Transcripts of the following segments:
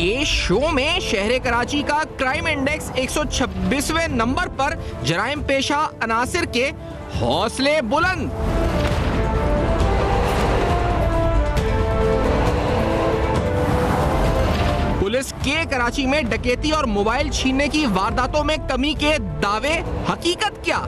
के शो में शहर कराची का क्राइम इंडेक्स 126वें नंबर पर जराइम पेशा अनासिर के हौसले बुलंद। पुलिस के कराची में डकैती और मोबाइल छीनने की वारदातों में कमी के दावे, हकीकत क्या?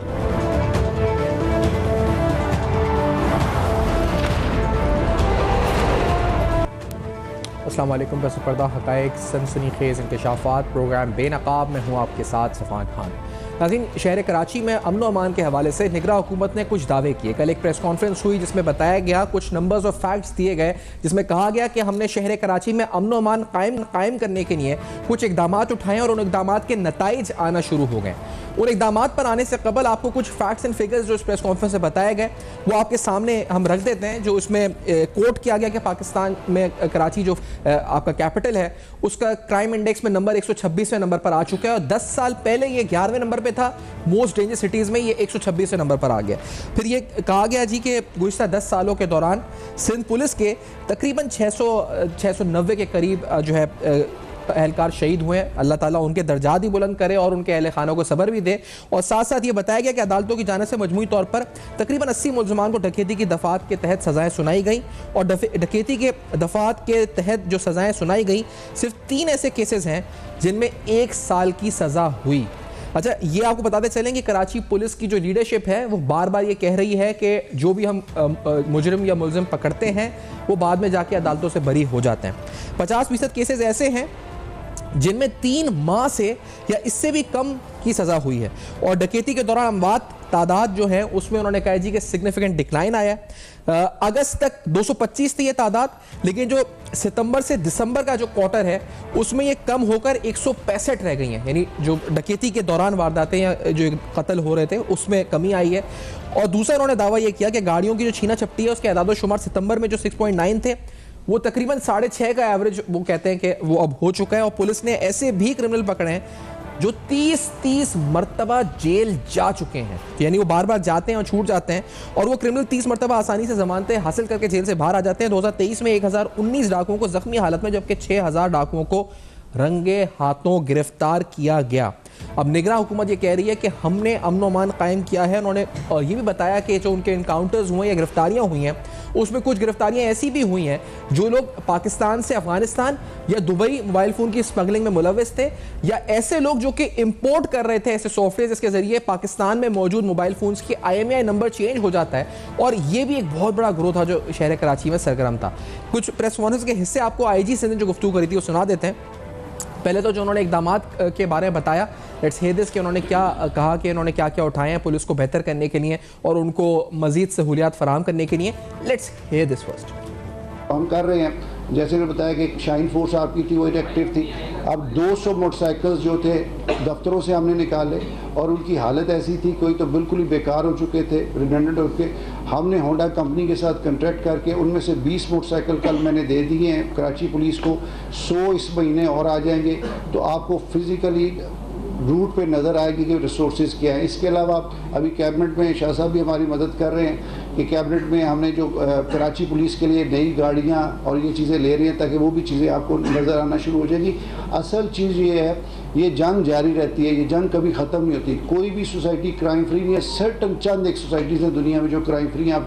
अस्सलाम वालेकुम। बस पर्दा हक़ाइक़ सनसनीखेज़ इंकशाफ़ात प्रोग्राम बेनकाब में हूँ आपके साथ सफ़ान खान। नाज़रीन, शहर कराची में अमन व अमान के हवाले से निगरान हुकूमत ने कुछ दावे किए। कल एक प्रेस कॉन्फ्रेंस हुई जिसमें बताया गया, कुछ नंबर्स और फैक्ट्स दिए गए, जिसमें कहा गया कि हमने शहर कराची में अमन व अमान कायम करने के लिए कुछ इक़दाम उठाए और उन इक़दाम के नताइज आना शुरू हो गए। उन इक़दाम पर आने से कबल आपको कुछ फैक्ट्स एंड फिगर्स जो इस प्रेस कॉन्फ्रेंस में बताए गए वो आपके सामने हम रख देते हैं। जो उसमें कोट किया गया कि पाकिस्तान में कराची जो आपका कैपिटल है उसका क्राइम इंडेक्स में नंबर 126वें नंबर पर आ चुका है और 10 साल पहले ये 11वें नंबर पे था। मोस्ट डेंजरस सिटीज़ में ये 126वें नंबर पर आ गया। फिर ये कहा गया जी कि गुज़िश्ता 10 सालों के दौरान सिंध पुलिस के तकरीबन 690 के करीब जो है एहलकार शहीद हुए हैं। अल्लाह ताला उनके दर्जात ही बुलंद करे और उनके अहल खानों को सब्र भी दे। और साथ साथ ये बताया गया कि अदालतों की जानिब से मजमूई तौर पर तकरीबन 80 मुल्ज़िमान को डकैती की दफ़ात के तहत सज़ाएँ सुनाई गई और डकैती के दफ़ात के तहत जो सज़ाएँ सुनाई गई सिर्फ 3 ऐसे केसेस हैं जिनमें 1 साल की सज़ा हुई। अच्छा, ये आपको बताते चलें कि कराची पुलिस की जो लीडरशिप है वो बार बार ये कह रही है कि जो भी हम मुजरिम या मुल्ज़िम पकड़ते हैं वो बाद में जाके अदालतों से बरी हो जाते हैं। 50% केसेस ऐसे हैं जिनमें 3 माह से या इससे भी कम की सज़ा हुई है। और डकैती के दौरान अमवात तादाद जो है उसमें उन्होंने कहा जी कि सिग्निफिकेंट डिक्लाइन आया है। अगस्त तक 225 थी ये तादाद, लेकिन जो सितंबर से दिसंबर का जो क्वार्टर है उसमें ये कम होकर 165 रह गई हैं। यानी जो डकैती के दौरान वारदातें या जो कत्ल हो रहे थे उसमें कमी आई है। और दूसरा उन्होंने दावा ये किया कि गाड़ियों की जो छीना झपटी है उसके आदाद शुमार सितंबर में जो 6.9 थे वो तकरीबन 6.5 का एवरेज वो कहते हैं कि वो अब हो चुका है। और पुलिस ने ऐसे भी क्रिमिनल पकड़े हैं जो 30 मरतबा जेल जा चुके हैं, यानी वो बार बार जाते हैं और छूट जाते हैं और वो क्रिमिनल 30 मरतबा आसानी से जमानतें हासिल करके जेल से बाहर आ जाते हैं। 2023 में 1019 डाकुओं को जख्मी हालत में जबकि 6000 डाकुओं को रंगे हाथों गिरफ्तार किया गया। अब निगरान हुकूमत ये कह रही है कि हमने अमन व अमान कायम किया है। उन्होंने और ये भी बताया कि जो उनके इनकाउंटर्स हुए या गिरफ्तारियां हुई हैं उसमें कुछ गिरफ्तारियां ऐसी भी हुई हैं जो लोग पाकिस्तान से अफगानिस्तान या दुबई मोबाइल फ़ोन की स्मगलिंग में मुलविस थे या ऐसे लोग जो कि इंपोर्ट कर रहे थे ऐसे सॉफ्टवेयर जिसके जरिए पाकिस्तान में मौजूद मोबाइल फ़ोन्स की IMEI नंबर चेंज हो जाता है। और ये भी एक बहुत बड़ा ग्रोथ था जो शहर कराची में सरगर्म था। कुछ प्रेस कॉन्फ्रेंस के हिस्से आपको IG सिंध ने जो गुफ्तगू करी थी वो सुना देते हैं। पहले तो जो उन्होंने इक़दामात के बारे में बताया, लेट्स हियर दिस, कि उन्होंने क्या कहा कि उन्होंने क्या क्या उठाए हैं पुलिस को बेहतर करने के लिए और उनको मज़ीद सहूलियात फराहम करने के लिए। Let's hear this first. हम कर रहे हैं, जैसे ने बताया कि शाइन फोर्स आपकी थी वो एक्टिव थी। अब 200 मोटरसाइकिल्स जो थे दफ्तरों से हमने निकाले और उनकी हालत ऐसी थी, कोई तो बिल्कुल ही बेकार हो चुके थे, रिडेंडेंट होके। हमने होंडा कंपनी के साथ कंट्रैक्ट करके उनमें से 20 मोटरसाइकिल कल मैंने दे दिए हैं कराची पुलिस को। 100 इस महीने और आ जाएंगे तो आपको फिज़िकली रूट पे नज़र आएगी कि रिसोर्सेज क्या है। इसके अलावा अभी कैबिनेट में शाह साहब भी हमारी मदद कर रहे हैं कि कैबिनेट में हमने जो कराची पुलिस के लिए नई गाड़ियाँ और ये चीज़ें ले रही हैं ताकि वो भी चीज़ें आपको नज़र आना शुरू हो जाएगी। असल चीज़ ये है, ये जंग जारी रहती है, ये जंग कभी ख़त्म नहीं होती। कोई भी सोसाइटी क्राइम फ्री नहीं है। सर्टन चंद एक सोसाइटीज़ हैं दुनिया में जो क्राइम फ्री हैं।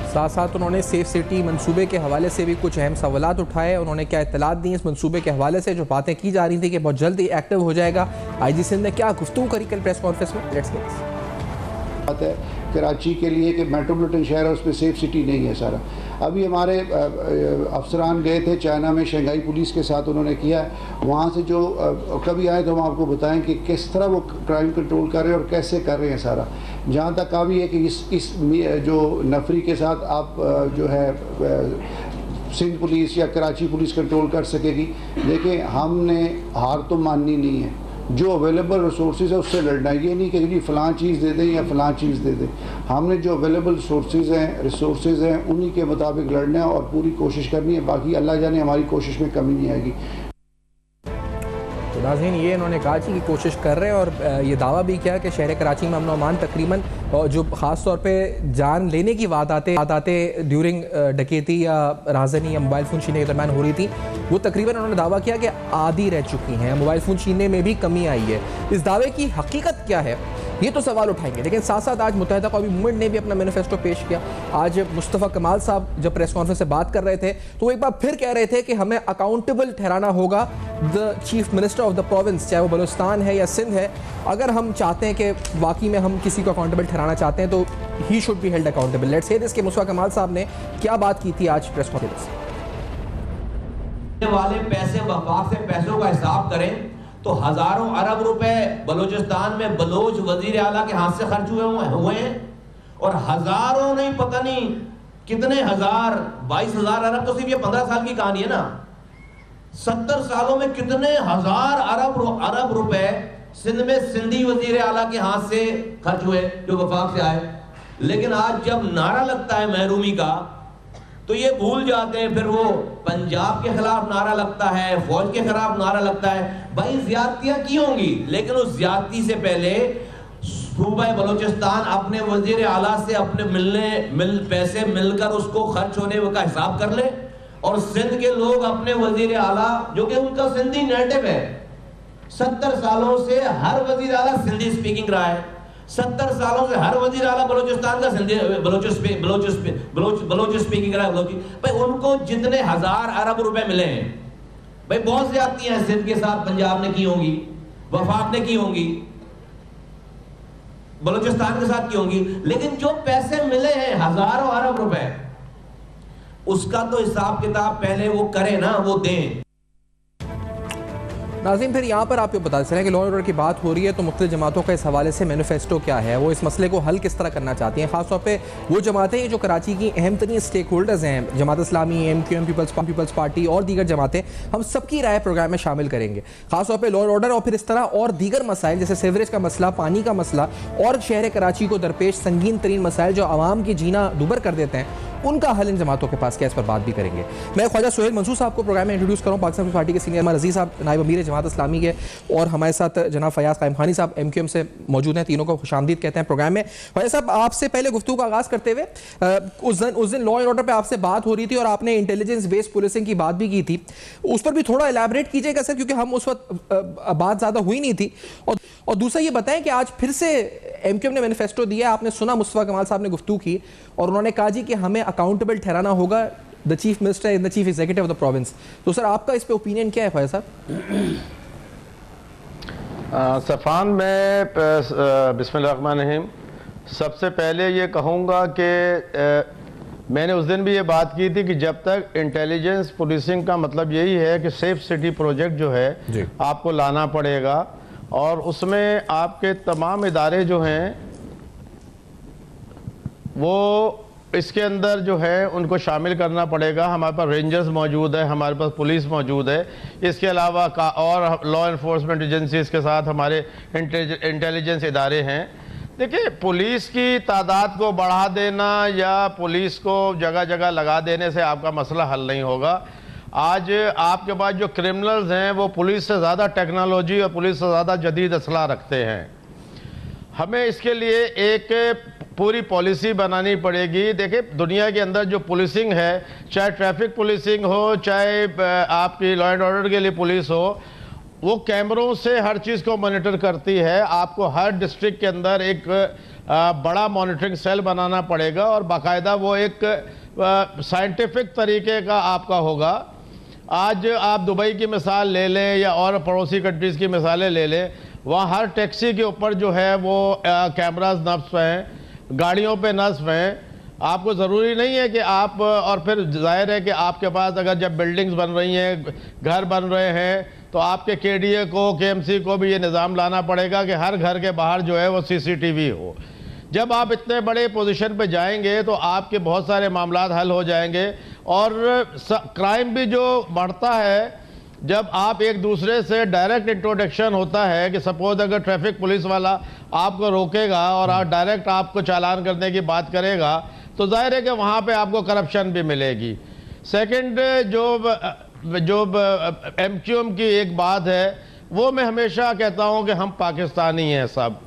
साथ साथ उन्होंने सेफ सिटी मंसूबे के हवाले से भी कुछ अहम सवालात उठाए। उन्होंने क्या इत्तलात दी इस मंसूबे के हवाले से, जो बातें की जा रही थी कि बहुत जल्द ही एक्टिव हो जाएगा। IG सिंध ने क्या गुफ्तगू करी कल प्रेस कॉन्फ्रेंस में, लेट्स गेट दिस। बात है कराची के लिए कि मेट्रोपॉलिटन शहर है, उसमें सेफ सिटी नहीं है सारा। अभी हमारे अफसरान गए थे चाइना में, शंघाई पुलिस के साथ उन्होंने किया है। वहाँ से जो कभी आए तो हम आपको बताएं कि किस तरह वो क्राइम कंट्रोल कर रहे हैं और कैसे कर रहे हैं सारा। जहाँ तक आ भी है कि इस जो नफरी के साथ आप जो है सिंध पुलिस या कराची पुलिस कंट्रोल कर सकेगी। देखिए, हमने हार तो माननी नहीं है, जो अवेलेबल रिसोर्सेज है उससे लड़ना है। ये नहीं कि जी फ़लाँ चीज़ दे दें या फ़लाँ चीज़ दे दें। हमने जो अवेलेबल रिसोर्सेज हैं उन्हीं के मुताबिक लड़ना है और पूरी कोशिश करनी है। बाकी अल्लाह जाने हमारी कोशिश में कमी नहीं आएगी। नाज़रीन, ये इन्होंने कहा कि कोशिश कर रहे हैं और ये दावा भी किया कि शहर कराची में अमन अमान तकरीबन जो ख़ास तौर पे जान लेने की वारदातें ड्यूरिंग डकैती या राजनी या मोबाइल फ़ोन छीनने के दरमियान हो रही थी, वो तकरीबन उन्होंने दावा किया कि आधी रह चुकी हैं। मोबाइल फ़ोन छीनने में भी कमी आई है। इस दावे की हकीकत क्या है, ये तो सवाल उठाएंगे। लेकिन साथ साथ आज मुत्तहिदा कौमी मूवमेंट ने भी अपना मैनिफेस्टो पेश किया। आज मुस्तफ़ा कमाल साहब जब प्रेस कॉन्फ्रेंस से बात कर रहे थे तो वो एक बार फिर कह रहे थे कि हमें अकाउंटेबल ठहराना होगा the chief minister of the province, चाहे वो बलूचिस्तान है या सिंध है। अगर हम चाहते हैं कि वाकई में हम किसी को अकाउंटेबल ठहराना चाहते हैं तो he should be held accountable. Let's say this के मुस्तफ़ा कमाल साहब ने क्या बात की थी आज प्रेस कॉन्फ्रेंस वाले पैसे वफाक से पैसों का हिसाब करें तो हजारों अरब रुपए बलूचिस्तान में बलोच वजीर आला के हाथ से खर्च हुए हैं और हजारों नहीं, पता नहीं कितने हजार, 22,000 अरब तो सिर्फ ये 15 साल की कहानी है ना। 70 सालों में कितने हजार अरब रुपए सिंध में सिंधी वजीर आला के हाथ से खर्च हुए जो वफाक से आए। लेकिन आज जब नारा लगता है महरूमी का तो ये भूल जाते हैं, फिर वो पंजाब के खिलाफ नारा लगता है, फौज के खिलाफ नारा लगता है। भाई ज्यादतियां की होंगी, लेकिन उस ज्यादती से पहले सूबा बलूचिस्तान अपने वजीर आला से अपने पैसे मिलकर उसको खर्च होने का हिसाब कर ले, और सिंध के लोग अपने वजीर आला जो कि उनका सिंधी नेटिव है, 70 सालों से हर वजीर आला सिंधी स्पीकिंग रहा है। 70 सालों से हर वजीर आला बलूचिस्तान का सिंधी बलोच स्पीकिंग रहा है। भाई उनको जितने हजार अरब रुपए मिले हैं, भाई बहुत ज्यादती हैं सिंध के साथ पंजाब ने की होंगी, वफाक ने की होंगी, बलूचिस्तान के साथ की होंगी, लेकिन जो पैसे मिले हैं हजारों अरब रुपए, उसका तो हिसाब किताब पहले वो करें ना, वो दें। नाज़रीन, फिर यहाँ पर आपको बता चलें कि लॉ एंड ऑर्डर की बात हो रही है तो मुख्तलिफ जमातों के इस हवाले से मैनिफेस्टो क्या है, वो इस मसले को हल किस तरह करना चाहती हैं। खासतौर पे वो जमातें जो कराची की अहम तरीन स्टेक होल्डर्स हैं, Jamaat Islami, MQM, peoples party और दीगर जमातें, हम सबकी राय प्रोग्राम में शामिल करेंगे। खासतौर पर लॉ एंड ऑर्डर और फिर इस तरह और दीगर मसाइल जैसे सीवरेज का मसला, पानी का मसला और शहर कराची को दरपेश संगीन तरीन मसाइल जो आवाम की जीना दुबर कर देते हैं, उनका हल इन जमातों के पास क्या, इस पर बात भी करेंगे। मैं ख्वाजा सोहेल मंसूर साहब को प्रोग्राम में इंट्रोड्यूस करूँ, पाकिस्तान पार्टी के सीनियर रज़ी साहब नायब अमीर जमात इस्लामी के, और हमारे साथ जनाब फयाज कायम खानी साहब MQM से मौजूद हैं। तीनों को खुशामदीद कहते हैं प्रोग्राम में। फयाज साहब, आपसे पहले गुफ्तगू का आगाज़ करते हुए उस दिन लॉ एंड ऑर्डर पर आपसे बात हो रही थी और आपने इंटेलिजेंस बेस्ड पुलिसिंग की बात भी की थी, उस पर भी थोड़ा एलैबोरेट कीजिएगा सर, क्योंकि हम उस वक्त बात ज़्यादा हुई नहीं थी। और दूसरा ये बताएं कि आज फिर से MQM ने मैनिफेस्टो दिया, आपने सुना मुस्तफ़ा कमाल साहब ने गुफ्तगू की और उन्होंने कहा जी कि हमें अकाउंटेबल ठहराना होगा the chief minister and the chief executive of the province. तो सर आपका इस पे ओपिनियन क्या है फैज साहब? सफ़ान, मैं बिस्मिल्लाहिर्रहमानिर्रहीम, सबसे पहले ये कहूँगा कि मैंने उस दिन भी ये बात की थी कि जब तक इंटेलिजेंस पुलिसिंग का मतलब यही है कि सेफ सिटी प्रोजेक्ट जो है आपको लाना पड़ेगा और उसमें आपके तमाम इदारे जो हैं वो इसके अंदर जो है उनको शामिल करना पड़ेगा। हमारे पास रेंजर्स मौजूद है, हमारे पास पुलिस मौजूद है, इसके अलावा और लॉ एनफोर्समेंट एजेंसीज के साथ हमारे इंटेलिजेंस इदारे हैं। देखिए, पुलिस की तादाद को बढ़ा देना या पुलिस को जगह जगह लगा देने से आपका मसला हल नहीं होगा। आज आपके पास जो क्रिमिनल्स हैं वो पुलिस से ज़्यादा टेक्नोलॉजी और पुलिस से ज़्यादा जदीद असला रखते हैं। हमें इसके लिए एक पूरी पॉलिसी बनानी पड़ेगी। देखिए, दुनिया के अंदर जो पुलिसिंग है, चाहे ट्रैफिक पुलिसिंग हो, चाहे आपकी लॉ एंड ऑर्डर के लिए पुलिस हो, वो कैमरों से हर चीज़ को मॉनिटर करती है। आपको हर डिस्ट्रिक्ट के अंदर एक बड़ा मॉनिटरिंग सेल बनाना पड़ेगा और बाकायदा वो एक साइंटिफिक तरीके का आपका होगा। आज आप दुबई की मिसाल ले लें या और पड़ोसी कंट्रीज़ की मिसालें ले लें, वहाँ हर टैक्सी के ऊपर जो है वो कैमरास नस्ब हैं, गाड़ियों पे नस्ब हैं। आपको ज़रूरी नहीं है कि आप, और फिर जाहिर है कि आपके पास अगर जब बिल्डिंग्स बन रही हैं, घर बन रहे हैं, तो आपके KDA को, KMC को भी ये निज़ाम लाना पड़ेगा कि हर घर के बाहर जो है वो CCTV हो। जब आप इतने बड़े पोजीशन पे जाएंगे तो आपके बहुत सारे मामलात हल हो जाएंगे और क्राइम भी जो बढ़ता है, जब आप एक दूसरे से डायरेक्ट इंट्रोडक्शन होता है कि सपोज अगर ट्रैफिक पुलिस वाला आपको रोकेगा और आप डायरेक्ट आपको चालान करने की बात करेगा तो जाहिर है कि वहाँ पे आपको करप्शन भी मिलेगी। सेकंड, जो MQM की एक बात है, वो मैं हमेशा कहता हूँ कि हम पाकिस्तानी हैं सब।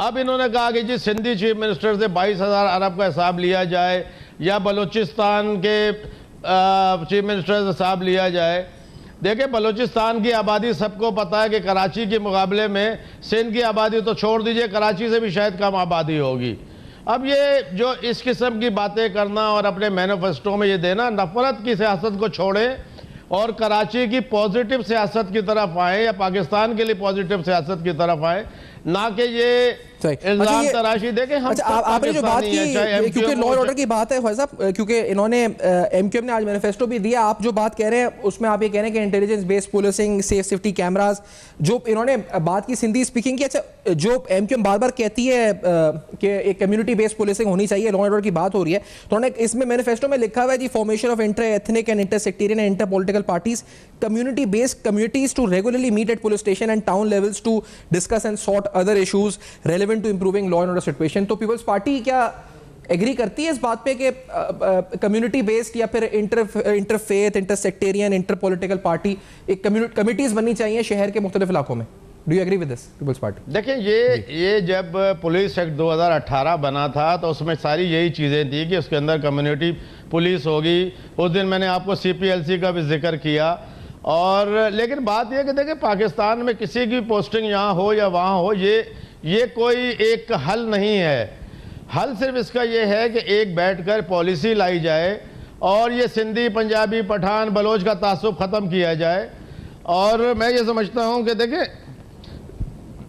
अब इन्होंने कहा कि जी सिंधी चीफ मिनिस्टर से 22,000 अरब का हिसाब लिया जाए या बलूचिस्तान के चीफ मिनिस्टर से हिसाब लिया जाए। देखिए, बलूचिस्तान की आबादी सबको पता है कि कराची के मुकाबले में सिंध की आबादी तो छोड़ दीजिए, कराची से भी शायद कम आबादी होगी। अब ये जो इस किस्म की बातें करना और अपने मैनिफेस्टो में ये देना, नफरत की सियासत को छोड़ें और कराची की पॉजिटिव सियासत की तरफ आए या पाकिस्तान के लिए पॉजिटिव सियासत की तरफ आए, ना कि ये इल्जाम तराशी देखें। हम आपने जो बात की, क्योंकि लॉ एंड ऑर्डर की बात है ख्वाजा साहब, क्योंकि इन्होंने एमक्यूएम ने आज मैनिफेस्टो भी दिया, आप जो बात कह रहे हैं उसमें आप ये कह रहे हैं कि intelligence based policing, safety cameras, जो इन्होंने बात की सिंधी स्पीकिंग की। अच्छा, जो एमक्यूएम बार बार कहती है कि एक कम्युनिटी बेस्ड पुलिसिंग होनी चाहिए, लॉ एंड ऑर्डर की बात हो रही है, तो उन्होंने इसमें मैनिफेस्टो में लिखा हुआ है जी, formation of inter ethnic and inter sectarian and inter political parties, community based communities to regularly meet at police station and town levels to discuss and sort other issues relevant to improving law and order situation. तो People's Party क्या agree करती है इस बात पे कि community based या फिर interfaith, inter sectarian, inter political party एक कमिटीज बननी चाहिए शहर के मुख्तलिफ इलाकों में? Do you agree with this people's party? देखिए, ये जब पुलिस एक्ट 2018 बना था तो उसमें सारी यही चीज़ें थी कि उसके अंदर कम्युनिटी पुलिस होगी। उस दिन मैंने आपको CPLC का भी जिक्र किया। और लेकिन बात यह कि देखिए, पाकिस्तान में किसी की पोस्टिंग यहाँ हो या वहाँ हो, ये कोई एक हल नहीं है। हल सिर्फ इसका ये है कि एक बैठकर पॉलिसी लाई जाए और ये सिंधी, पंजाबी, पठान, बलोच का तासुब ख़त्म किया जाए। और मैं ये समझता हूँ कि देखिए,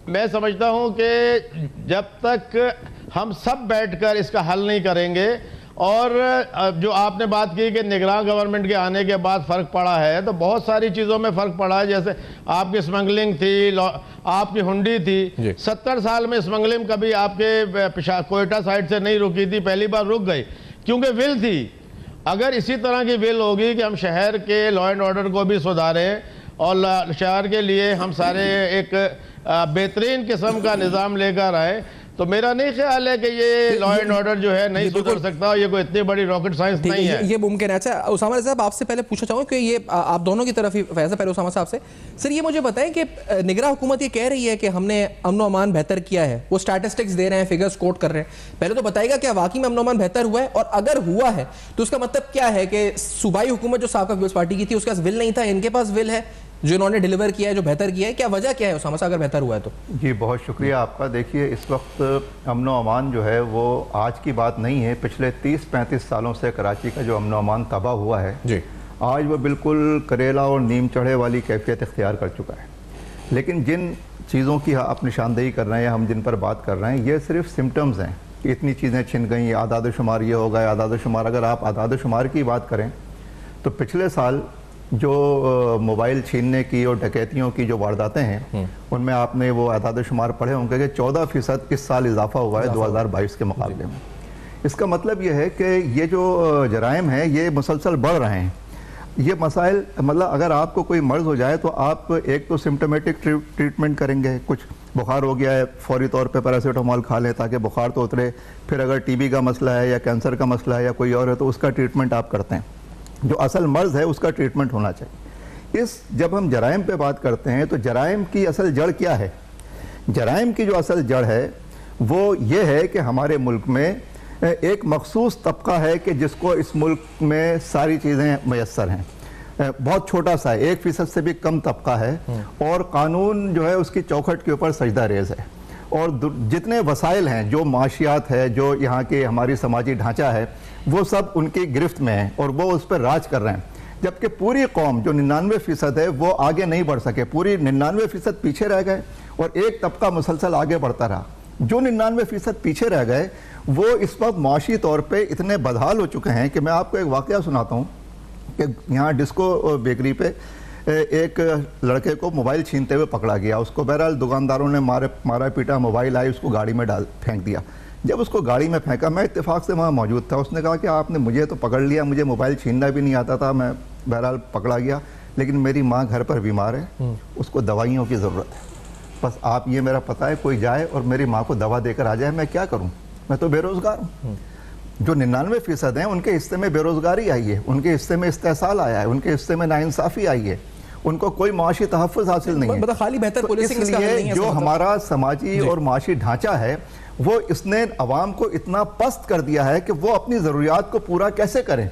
मैं समझता हूँ कि जब तक हम सब बैठकर इसका हल नहीं करेंगे, और जो आपने बात की कि निगरान गवर्नमेंट के आने के बाद फ़र्क पड़ा है, तो बहुत सारी चीज़ों में फ़र्क पड़ा है। जैसे आपकी स्मगलिंग थी, आपकी हुंडी थी, 70 साल में स्मगलिंग कभी आपके कोयटा साइड से नहीं रुकी थी, पहली बार रुक गई क्योंकि विल थी। अगर इसी तरह की विल होगी कि हम शहर के लॉ एंड ऑर्डर को भी सुधारें और शहर के लिए हम सारे एक बेहतरीन किस्म का निज़ाम लेकर आए, तो मेरा नहीं ख्याल है कि ये लॉ एंड ऑर्डर जो है नहीं सुधर सकता। ये कोई इतनी बड़ी रॉकेट साइंस नहीं है, ये मुमकिन है। अच्छा, उसामा साहब, आपसे पहले पूछना चाहूँगा कि ये आप दोनों की तरफ ही फैसला, पहले उसामा साहब से। सर, ये मुझे बताएं कि निगरान हुकूमत ये कह रही है कि हमने अमन अमान बेहतर किया है, वो स्टैटिस्टिक्स दे रहे हैं, फिगर्स कोट कर रहे हैं। पहले तो बताइएगा क्या वाकई में अमन अमान बेहतर हुआ है, और अगर हुआ है तो उसका मतलब क्या है कि सूबाई हुकूमत जो साबका पीपल्स पार्टी की थी उसके पास विल नहीं था, इनके पास विल है, जो इन्होंने डिलीवर किया है, जो बेहतर किया है? क्या वजह क्या है उसामा साहब, अगर बेहतर हुआ है तो? जी, बहुत शुक्रिया आपका। देखिए, इस वक्त अमन व अमान जो है वो आज की बात नहीं है। पिछले 30-35 सालों से कराची का जो अमन व अमान तबाह हुआ है जी, आज वो बिल्कुल करेला और नीम चढ़े वाली कैफियत इख्तियार कर चुका है। लेकिन जिन चीज़ों की आप निशानदेही कर रहे हैं, हम जिन पर बात कर रहे हैं, ये सिर्फ सिम्टम्स हैं कि इतनी चीज़ें छिन गई, आदाद शुमार ये हो गया, आदाद शुमार। अगर आप आदाद शुमार की बात करें तो पिछले साल जो मोबाइल छीनने की और डकैतियों की जो वारदातें हैं, उनमें आपने वो आदाद शुमार पढ़े होंगे कि 14% इस साल इजाफा हुआ है 2022 के मुकाबले में। इसका मतलब ये है कि ये जो जराइम हैं ये मुसलसल बढ़ रहे हैं। ये मसाइल, मतलब अगर आपको कोई मर्ज हो जाए तो आप एक तो सिम्टोमेटिक ट्रीटमेंट करेंगे, कुछ बुखार हो गया है फौरी तौर पे पैरासीटामोल खा लें ताकि बुखार तो उतरे। फिर अगर टीबी का मसला है या कैंसर का मसला है या कोई और है तो उसका ट्रीटमेंट आप करते हैं। जो असल मर्ज है उसका ट्रीटमेंट होना चाहिए। जब हम जराइम पे बात करते हैं तो जराइम की असल जड़ क्या है? जराइम की जो असल जड़ है वो ये है कि हमारे मुल्क में एक मखसूस तबका है कि जिसको इस मुल्क में सारी चीज़ें मैसर हैं। बहुत छोटा सा है, 1% से भी कम तबका है, और कानून जो है उसकी चौखट के ऊपर सजदा रेज है। और जितने वसाइल हैं, जो माशियात है, जो यहाँ के हमारी समाजी ढांचा है, वो सब उनकी गिरफ्त में है और वो उस पर राज कर रहे हैं। जबकि पूरी कौम जो 99% है वो आगे नहीं बढ़ सके, पूरी 99% पीछे रह गए और एक तबका मुसलसल आगे बढ़ता रहा। जो 99% पीछे रह गए वो इस वक्त माशी तौर पे इतने बदहाल हो चुके हैं कि मैं आपको एक वाक़या सुनाता हूँ कि यहाँ डिस्को बेकरी पे एक लड़के को मोबाइल छीनते हुए पकड़ा गया। उसको बहरहाल दुकानदारों ने मारा पीटा, मोबाइल आई, उसको गाड़ी में फेंक दिया। जब उसको गाड़ी में फेंका, मैं इत्तेफाक से वहाँ मौजूद था, उसने कहा कि आपने मुझे तो पकड़ लिया, मुझे मोबाइल छीनना भी नहीं आता था, मैं बहरहाल पकड़ा गया, लेकिन मेरी माँ घर पर बीमार है, उसको दवाइयों की ज़रूरत है। बस आप ये मेरा पता है, कोई जाए और मेरी माँ को दवा देकर आ जाए, मैं क्या करूँ, मैं तो बेरोज़गार हूँ। जो 99% हैं उनके हिस्से में बेरोज़गारी आई है, उनके हिस्से में इस्तेहसाल आया है, उनके हिस्से में नाइंसाफ़ी आई है, उनको कोई माशी तहफ़्फ़ुज़ हासिल नहीं है। मतलब खाली बेहतर पुलिसिंग इसका हल नहीं इसलिए है, जो इसका मतलब। हमारा समाजी और माशी ढांचा है वो इसने अवाम को इतना पस्त कर दिया है कि वो अपनी ज़रूरियात को पूरा कैसे करें,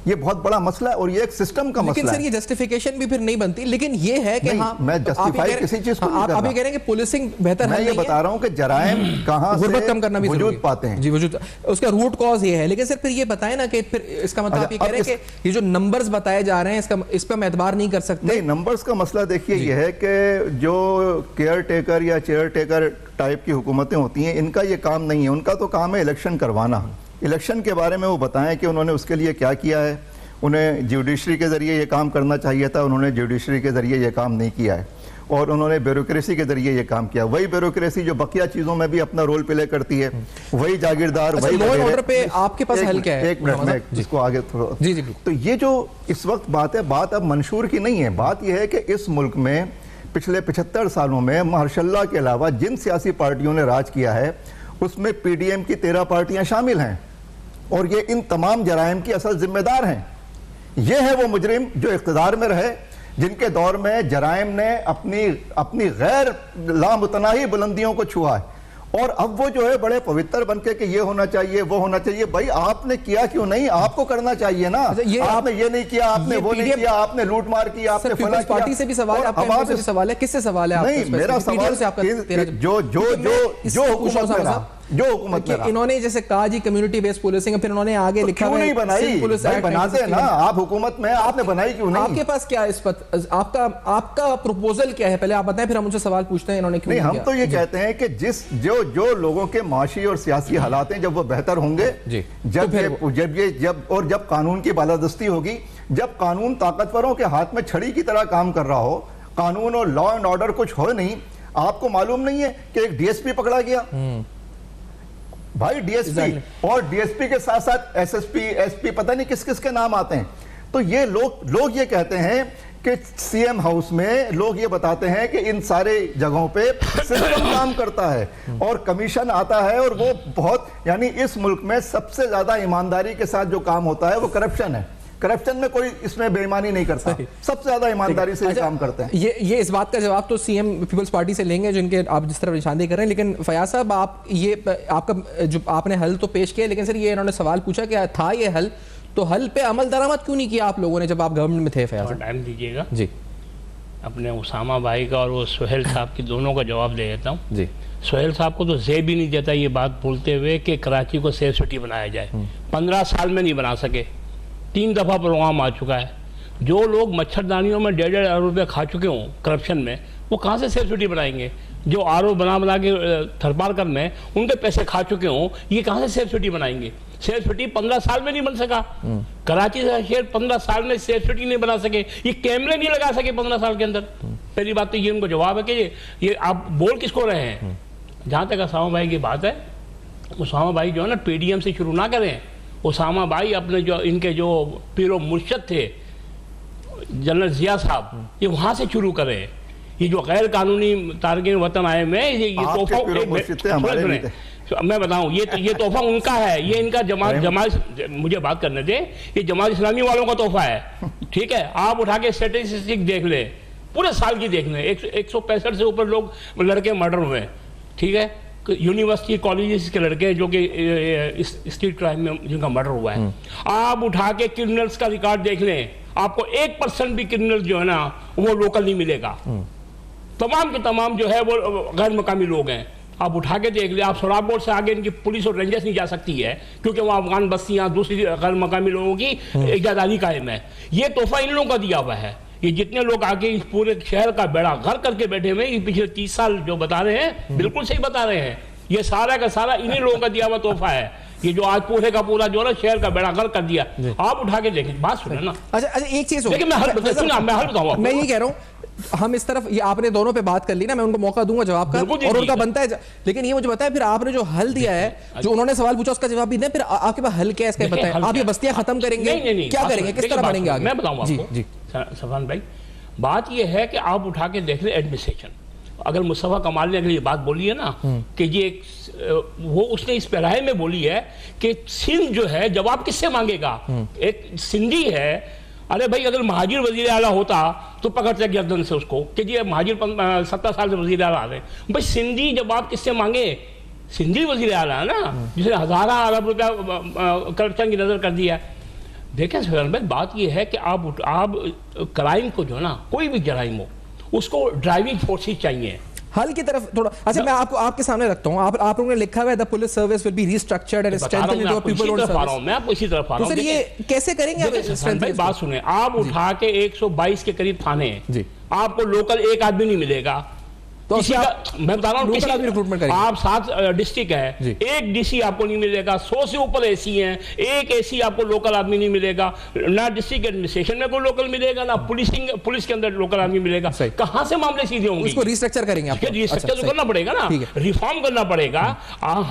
ये बहुत बड़ा मसला है और ये एक सिस्टम का मसला है। लेकिन सर ये जस्टिफिकेशन भी फिर नहीं बनती, लेकिन ये है कि हाँ मैं जस्टिफाई किसी चीज को नहीं कर रहा। आप ये कह रहे हैं कि पुलिसिंग बेहतर मैं ये बता रहा हूं कि जराइम कहां से गुर्बत कम करना भी वजूद पाते हैं। जी वजूद, उसका रूट कॉज ये है। लेकिन सर फिर ये बताएं ना कि फिर इसका मतलब आप ये कह रहे हैं कि ये जो नंबर्स बताए जा रहे हैं इस पर हम एतबार नहीं कर सकते? नहीं, नंबर्स का मसला देखिए ये है कि जो केयर टेकर या चेयर टेकर टाइप की हुकूमतें होती हैं इनका ये काम नहीं है। उनका तो काम है इलेक्शन करवाना। इलेक्शन के बारे में वो बताएं कि उन्होंने उसके लिए क्या किया है। उन्हें जुडिशरी के ज़रिए ये काम करना चाहिए था, उन्होंने जुडिशरी के ज़रिए ये काम नहीं किया है और उन्होंने ब्यूरोक्रेसी के ज़रिए ये काम किया। वही ब्यूरोक्रेसी जो बकिया चीज़ों में भी अपना रोल प्ले करती है, वही जागीरदार, वही लॉ एंड ऑर्डर पे आपके पास हल क्या है? एक मिनट में जिसको आगे थोड़ा जी। तो ये जो इस वक्त बात है, बात अब मंशूर की नहीं है। बात यह है कि इस मुल्क में पिछले 75 सालों में मार्शल्ला के अलावा जिन सियासी पार्टियों ने राज किया है उसमें PDM की 13 पार्टियां शामिल हैं और ये इन तमाम जराइम की असल जिम्मेदार हैं। ये है वो मुजरिम जो इख्तिदार में रहे, जिनके दौर में जराइम ने अपनी गैर लामुतनाही बुलंदियों को छुआ है और अब वो जो है बड़े पवित्र बनके कि ये होना चाहिए वो होना चाहिए। भाई आपने किया क्यों नहीं? आपको करना चाहिए ना। आपने ये नहीं किया, आपने वो नहीं किया, आपने लूट मार की, आपने फला किया। पार्टी से भी सवाल है, आपका से भी सवाल है, किससे सवाल है? नहीं, मेरा सवाल जो हुकूमत में रहा, जो हुकूमत में इन्होंने जैसे कहा जी कम्युनिटी बेस्ड पुलिसिंग, फिर इन्होंने आगे लिखा क्यों नहीं बनाई? बनाते हैं ना, आप हुकूमत में, आपने बनाई क्यों नहीं? आपके पास क्या इस पर आपका प्रपोजल क्या है? पहले आप बताएं, फिर हम उनसे सवाल पूछते हैं इन्होंने क्यों नहीं। हम तो ये कहते हैं कि जो लोगों के माशी और सियासी हालात हैं जब वो बेहतर होंगे, जब कानून की बालादस्ती होगी, जब कानून ताकतवरों के हाथ में छड़ी की तरह काम कर रहा हो, कानून और लॉ एंड ऑर्डर कुछ हो नहीं। आपको मालूम नहीं है कि एक DSP पकड़ा गया भाई, DSP और DSP के साथ साथ SSP SP पता नहीं किस किस के नाम आते हैं। तो ये लोग ये कहते हैं कि CM हाउस में लोग ये बताते हैं कि इन सारे जगहों पे सिस्टम काम करता है और कमीशन आता है और वो बहुत, यानी इस मुल्क में सबसे ज्यादा ईमानदारी के साथ जो काम होता है वो करप्शन है। करप्शन में कोई इसमें बेईमानी नहीं करता, सबसे ज्यादा ईमानदारी से काम करते हैं। ये इस बात का जवाब तो CM पीपल्स पार्टी से लेंगे जिनके आप जिस तरह निशानदेही कर रहे हैं। लेकिन फयाज साहब, आप ये आपका जो आपने हल तो पेश किया, लेकिन सर ये इन्होंने सवाल पूछा कि था ये हल, तो हल पे अमल दरामद क्यों नहीं किया आप लोगों ने जब आप गवर्नमेंट में थे? फयाज साहब टाइम दीजिएगा जी। अपने उसामा भाई का और वो सुहेल साहब की दोनों का जवाब दे देता हूँ जी। सुहेल साहब को तो जेब भी नहीं देता ये बात बोलते हुए कि कराची को सेफ सिटी बनाया जाए। 15 साल में नहीं बना सके, 3 दफ़ा प्रोग्राम आ चुका है। जो लोग मच्छरदानियों में 1.5 अरब रुपये खा चुके हों करप्शन में, वो कहाँ से सेफ सिटी बनाएंगे? जो RO बना के थरपारकर में उनके पैसे खा चुके हों, ये कहाँ से सेफ सिटी बनाएंगे? सेफ सिटी 15 साल में नहीं बन सका। कराची का शहर 15 साल में सेफ सिटी नहीं बना सके, ये कैमरे नहीं लगा सके 15 साल के अंदर। पहली बात तो ये उनको जवाब है कि ये आप बोल किसको रहे हैं। जहाँ तक उसामा भाई की बात है, उसामा भाई जो है ना PDM से शुरू ना करें। उसामा भाई अपने जो इनके जो पीरो मुर्शद थे जनरल जिया साहब, ये वहाँ से शुरू करें। ये जो गैर कानूनी तारकिन वतन आए में ये तोहफा, मैं बताऊं, ये तोहफा उनका है। ये इनका जमात मुझे बात करने दे, ये जमात इस्लामी वालों का तोहफा है। ठीक है, आप उठा के स्टेटिस्टिक देख ले, पूरे साल की देख ले, 165 से ऊपर लोग लड़के मर्डर हुए। ठीक है, यूनिवर्सिटी कॉलेजेस के लड़के जो कि स्ट्रीट क्राइम में जिनका मर्डर हुआ है। आप उठा के क्रिमिनल्स का रिकॉर्ड देख लें, आपको 1% भी क्रिमिनल जो है ना वो लोकल नहीं मिलेगा। तमाम के तमाम जो है वो गैर मकामी लोग हैं। आप उठा के देख ले, आप सोराब बोर्ड से आगे इनकी पुलिस और रेंजर्स नहीं जा सकती है, क्योंकि वहाँ अफगान बस्तियाँ दूसरी गैर मकामी लोगों की इजादारी कायम है। ये तोहफा इन लोगों का दिया हुआ है। ये जितने लोग आगे इस पूरे शहर का बेड़ा घर करके बैठे हुए, ये पिछले 30 साल जो बता रहे हैं बिल्कुल सही बता रहे हैं। ये सारा का सारा इन्हीं लोगों का दिया हुआ तोहफा है। ये जो आज पूरे का पूरा जो है शहर का बेड़ा गर्क कर दिया। आप उठा के देखें, बात सुने ना। अच्छा, एक चीज लेकिन मैं हल बताऊंगा। मैं ये कह रहा हूँ, हम इस तरफ ये आपने दोनों पे बात कर ली ना, मैं उनको मौका दूंगा जवाब का और उनका बनता है। लेकिन ये मुझे बताया, फिर आपने जो हल दिया है, जो उन्होंने सवाल पूछा उसका जवाब भी दें, फिर आपके पास हल क्या है इसका बताएं। आप ये बस्तियां खत्म करेंगे, क्या करेंगे, किस तरह बढ़ेंगे आगे? मैं बताऊंगा आपको सफान भाई। बात ये है कि आप उठा के देख लें एडमिनिस्ट्रेशन। अगर मुस्तफ़ा कमाल ने अगर ये बात बोली है ना कि ये वो उसने इस पैराहे में बोली है कि सिंध जो है जवाब किससे मांगेगा? एक सिंधी है, अरे भाई अगर महाजिर वजीर आला होता तो पकड़ते गर्दन से उसको कि जी महाजिर 70 साल से वजीर आला आ रहे हैं। भाई सिंधी जब आप किससे मांगे, सिंधी वजीर आला है ना, जिसे हज़ारा अरब रुपया करप्शन की नज़र कर दिया। देखें सुहेल भाई, बात यह है कि आप क्राइम को जो ना, कोई भी जराइम हो, उसको ड्राइविंग फोर्सेस चाहिए हल की तरफ थोड़ा। अच्छा, मैं आपको आपके सामने रखता हूं, आप लोगों ने लिखा हुआ है the police service will be restructured and strengthened into people own service. मैं आपको इसी तरफ आ रहा हूं। तो सर ये कैसे करेंगे आप स्ट्रेंथ? भाई बात सुने, आप उठा के 122 के करीब थाने हैं जी, आपको लोकल एक आदमी नहीं मिलेगा। तो किसी का, मैं बता रहा हूँ, लोकल आदमी रिक्रूटमेंट करेंगे। आप 7 डिस्ट्रिक्ट है, एक डीसी आपको नहीं मिलेगा, 100 से ऊपर एसी हैं, एक एसी आपको लोकल आदमी नहीं मिलेगा, ना डिस्ट्रिक्ट एडमिनिस्ट्रेशन में कोई लोकल मिलेगा, ना पुलिस के अंदर लोकल आदमी मिलेगा। कहां से मामले सीधे होंगे? उसको रिस्ट्रक्चर करेंगे आपको। रिस्ट्रक्चर तो करना पड़ेगा ना, रिफॉर्म करना पड़ेगा।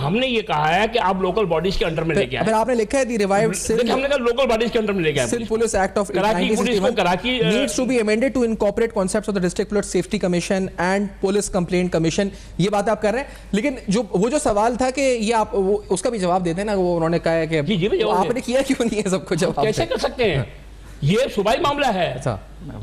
हमने ये कहा है कि आप लोकल बॉडीज के अंडर में लेके आए। आपने लिखा है दी रिवाइव्ड सिंध, हमने कहा लोकल बॉडीज के अंडर में लेके आए। Sindh police act of Karachi needs to be amended to incorporate concepts of the district police safety commission and police complaint commission. ये बात आप कर रहे हैं, लेकिन जो सवाल था कि ये आप उसका भी जवाब देते हैं ना, वो उन्होंने कहा है कि जी, आपने किया क्यों नहीं है सबको जवाब? कैसे कर सकते हैं? ये सूबाई मामला है। अच्छा,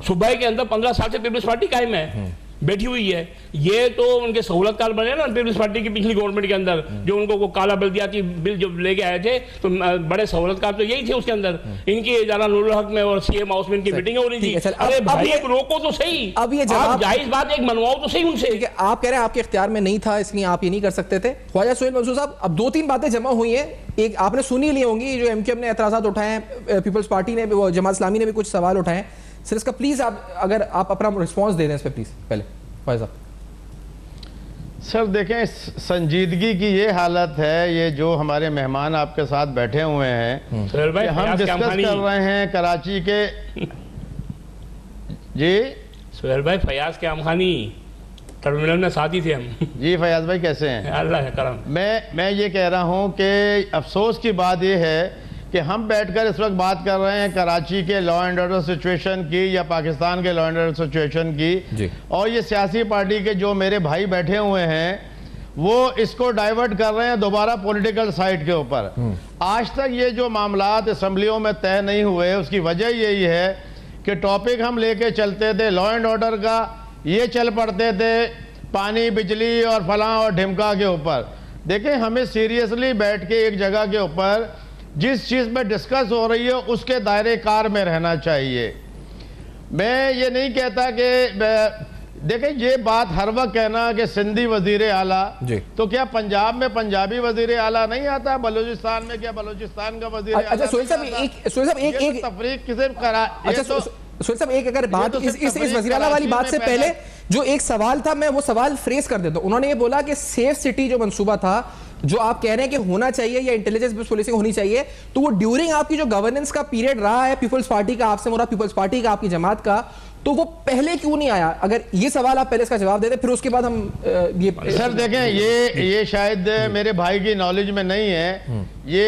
सूबाई के अंदर 15 साल से पीपल्स पार्टी कायम है, बैठी हुई है। ये तो उनके सहूलतकार बने ना पीपल्स पार्टी की पिछली गवर्नमेंट के अंदर, जो उनको वो काला बल्दियाती बिल जब लेके आए थे तो बड़े सहूलतकार तो यही थे उसके अंदर। इनकी इजारा नूरुल हक में और सीएम हाउस में इनकी मीटिंग हो रही थी। अरे भाई एक रोको तो सही, अब ये जवाब जायज बात एक मनवाओ तो सही उनसे। आप कह रहे हैं आपके इख्तियार में नहीं था इसलिए आप ये नहीं कर सकते थे। ख्वाजा सुहेल मंसूर साहब, अब 2-3 बातें जमा हुई हैं, एक आपने सुनी ली होंगी, जो एमक्यूएम ने एतराज़ात उठाए हैं, पीपल्स पार्टी ने, जमात इस्लामी ने भी कुछ सवाल उठाए हैं। सर इसका प्लीज अगर आप अपना रिस्पॉन्स दे दें इस पर प्लीज पहले। ख्वाजा साहब सर देखें, संजीदगी की ये हालत है, ये जो हमारे मेहमान आपके साथ बैठे हुए हैं, हम डिस्कस कर रहे हैं कराची के। जी सुहेल भाई, फयाज के आमखानी टर्मिनल में साथ ही थे हम। जी फयाज भाई कैसे हैं? अल्लाह का करम। मैं ये कह रहा हूँ कि अफसोस की बात ये है कि हम बैठकर इस वक्त बात कर रहे हैं कराची के लॉ एंड ऑर्डर सिचुएशन की या पाकिस्तान के लॉ एंड ऑर्डर सिचुएशन की, और ये सियासी पार्टी के जो मेरे भाई बैठे हुए हैं वो इसको डाइवर्ट कर रहे हैं दोबारा पॉलिटिकल साइड के ऊपर। आज तक ये जो मामलात असम्बलियों में तय नहीं हुए, उसकी वजह यही है कि टॉपिक हम लेके चलते थे लॉ एंड ऑर्डर का, ये चल पड़ते थे पानी, बिजली और फलां और ढिमका के ऊपर। देखें, हमें सीरियसली बैठ के एक जगह के ऊपर जिस चीज़ में डिस्कस हो रही है उसके दायरे कार में रहना चाहिए। मैं ये नहीं कहता कि देखें, ये बात हर वक्त कहना कि सिंधी वजीर आला, तो क्या पंजाब में पंजाबी वजीर आला नहीं आता? बलूचिस्तान में क्या बलूचिस्तान का वजीर आला? अच्छा सोहेल साहब, एक तफरीक किसे करा? अच्छा सोहेल साहब, एक अगर बात इस वजीर आला वाली बात से पहले जो एक सवाल था, मैं वो सवाल फ्रेज कर देता हूं। उन्होंने ये बोला कि सेफ सिटी जो मंसूबा था, जो आप कह रहे हैं कि होना चाहिए या इंटेलिजेंस बेस्ड पुलिसिंग होनी चाहिए, तो वो ड्यूरिंग आपकी जो गवर्नेंस का पीरियड रहा है पीपल्स पार्टी का, आपसे मुराद पीपल्स पार्टी का, आपकी जमात का, तो वो पहले क्यों नहीं आया? अगर ये सवाल आप पहले इसका जवाब दे दें, फिर उसके बाद हम ये सर देखें, ये शायद मेरे भाई की नॉलेज में नहीं है। ये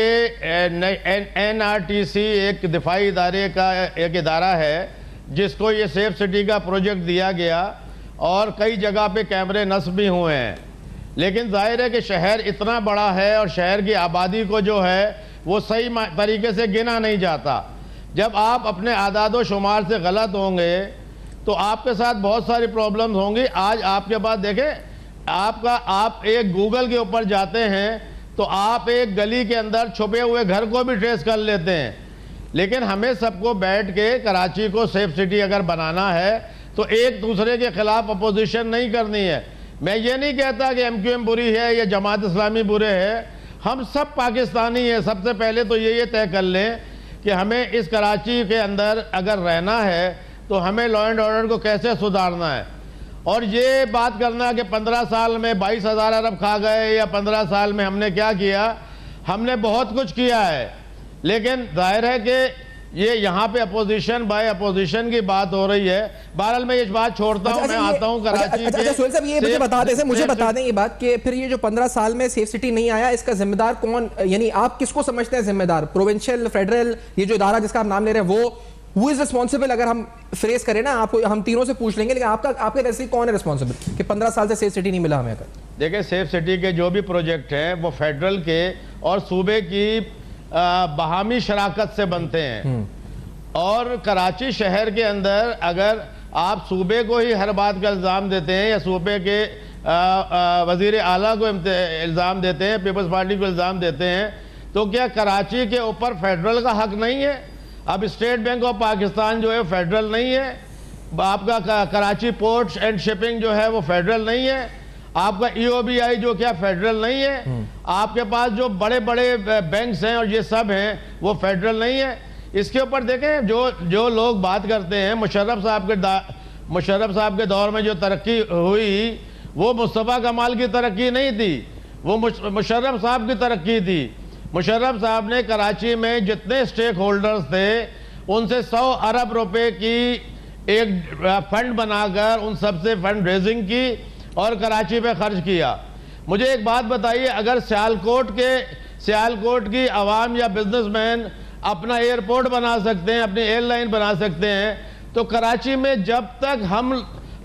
NRTC एक दिफाई इदारे का एक इदारा है जिसको ये सेफ सिटी का प्रोजेक्ट दिया गया, और कई जगह पे कैमरे नस्ब भी हुए हैं। लेकिन जाहिर है कि शहर इतना बड़ा है और शहर की आबादी को जो है वो सही तरीके से गिना नहीं जाता। जब आप अपने आदाद शुमार से गलत होंगे तो आपके साथ बहुत सारी प्रॉब्लम्स होंगी। आज आपके पास देखें, आप एक गूगल के ऊपर जाते हैं तो आप एक गली के अंदर छुपे हुए घर को भी ट्रेस कर लेते हैं। लेकिन हमें सबको बैठ के कराची को सेफ सिटी अगर बनाना है तो एक दूसरे के खिलाफ अपोजिशन नहीं करनी है। मैं ये नहीं कहता कि MQM बुरी है या जमात इस्लामी बुरे है, हम सब पाकिस्तानी हैं। सबसे पहले तो ये तय कर लें कि हमें इस कराची के अंदर अगर रहना है तो हमें लॉ एंड ऑर्डर को कैसे सुधारना है। और ये बात करना कि 15 साल में 22,000 अरब खा गए या 15 साल में हमने क्या किया, हमने बहुत कुछ किया है। लेकिन जाहिर है कि ये यहाँ पे अपोजिशन बाय अपोजिशन की बात हो रही है। बहरहाल मैं इस बात छोड़ता हूँ, मैं आता हूँ कराची। अच्छा सोहेल साहब, ये मुझे बता दें ये बात कि फिर ये जो 15 साल में सेफ सिटी नहीं आया, इसका जिम्मेदार कौन, यानी आप किसको समझते हैं जिम्मेदार? प्रोविंशियल, फेडरल, ये जो इदारा जिसका आप नाम ले रहे हैं, वो हु इज रिस्पॉन्सिबल? अगर हम फ्रेज करें ना, आपको हम तीनों से पूछ लेंगे, लेकिन आपके नजदीक कौन है रिस्पॉन्सिबल कि 15 साल से सेफ सिटी नहीं मिला हमें? देखिए, सेफ सिटी के जो भी प्रोजेक्ट हैं वो फेडरल के और सूबे की बाहमी शराकत से बनते हैं। और कराची शहर के अंदर अगर आप सूबे को ही हर बात का इल्ज़ाम देते हैं या सूबे के वज़ीर आला को इल्ज़ाम देते हैं, पीपल्स पार्टी को इल्ज़ाम देते हैं, तो क्या कराची के ऊपर फेडरल का हक नहीं है? अब स्टेट बैंक ऑफ पाकिस्तान जो है फेडरल नहीं है, आपका कराची पोर्ट्स एंड शिपिंग जो है वो फेडरल नहीं है, आपका EOBI जो क्या फेडरल नहीं है, आपके पास जो बड़े बड़े बैंक्स हैं और ये सब हैं वो फेडरल नहीं है। इसके ऊपर देखें जो लोग बात करते हैं मुशर्रफ साहब के दौर में जो तरक्की हुई वो मुस्तफ़ा कमाल की तरक्की नहीं थी, वो मुशर्रफ साहब की तरक्की थी। मुशर्रफ साहब ने कराची में जितने स्टेक होल्डर्स थे उनसे 100 अरब रुपए की एक फंड बनाकर उन सबसे फंड रेजिंग की और कराची पे खर्च किया। मुझे एक बात बताइए, अगर सियालकोट की आवाम या बिजनेसमैन अपना एयरपोर्ट बना सकते हैं, अपनी एयरलाइन बना सकते हैं, तो कराची में जब तक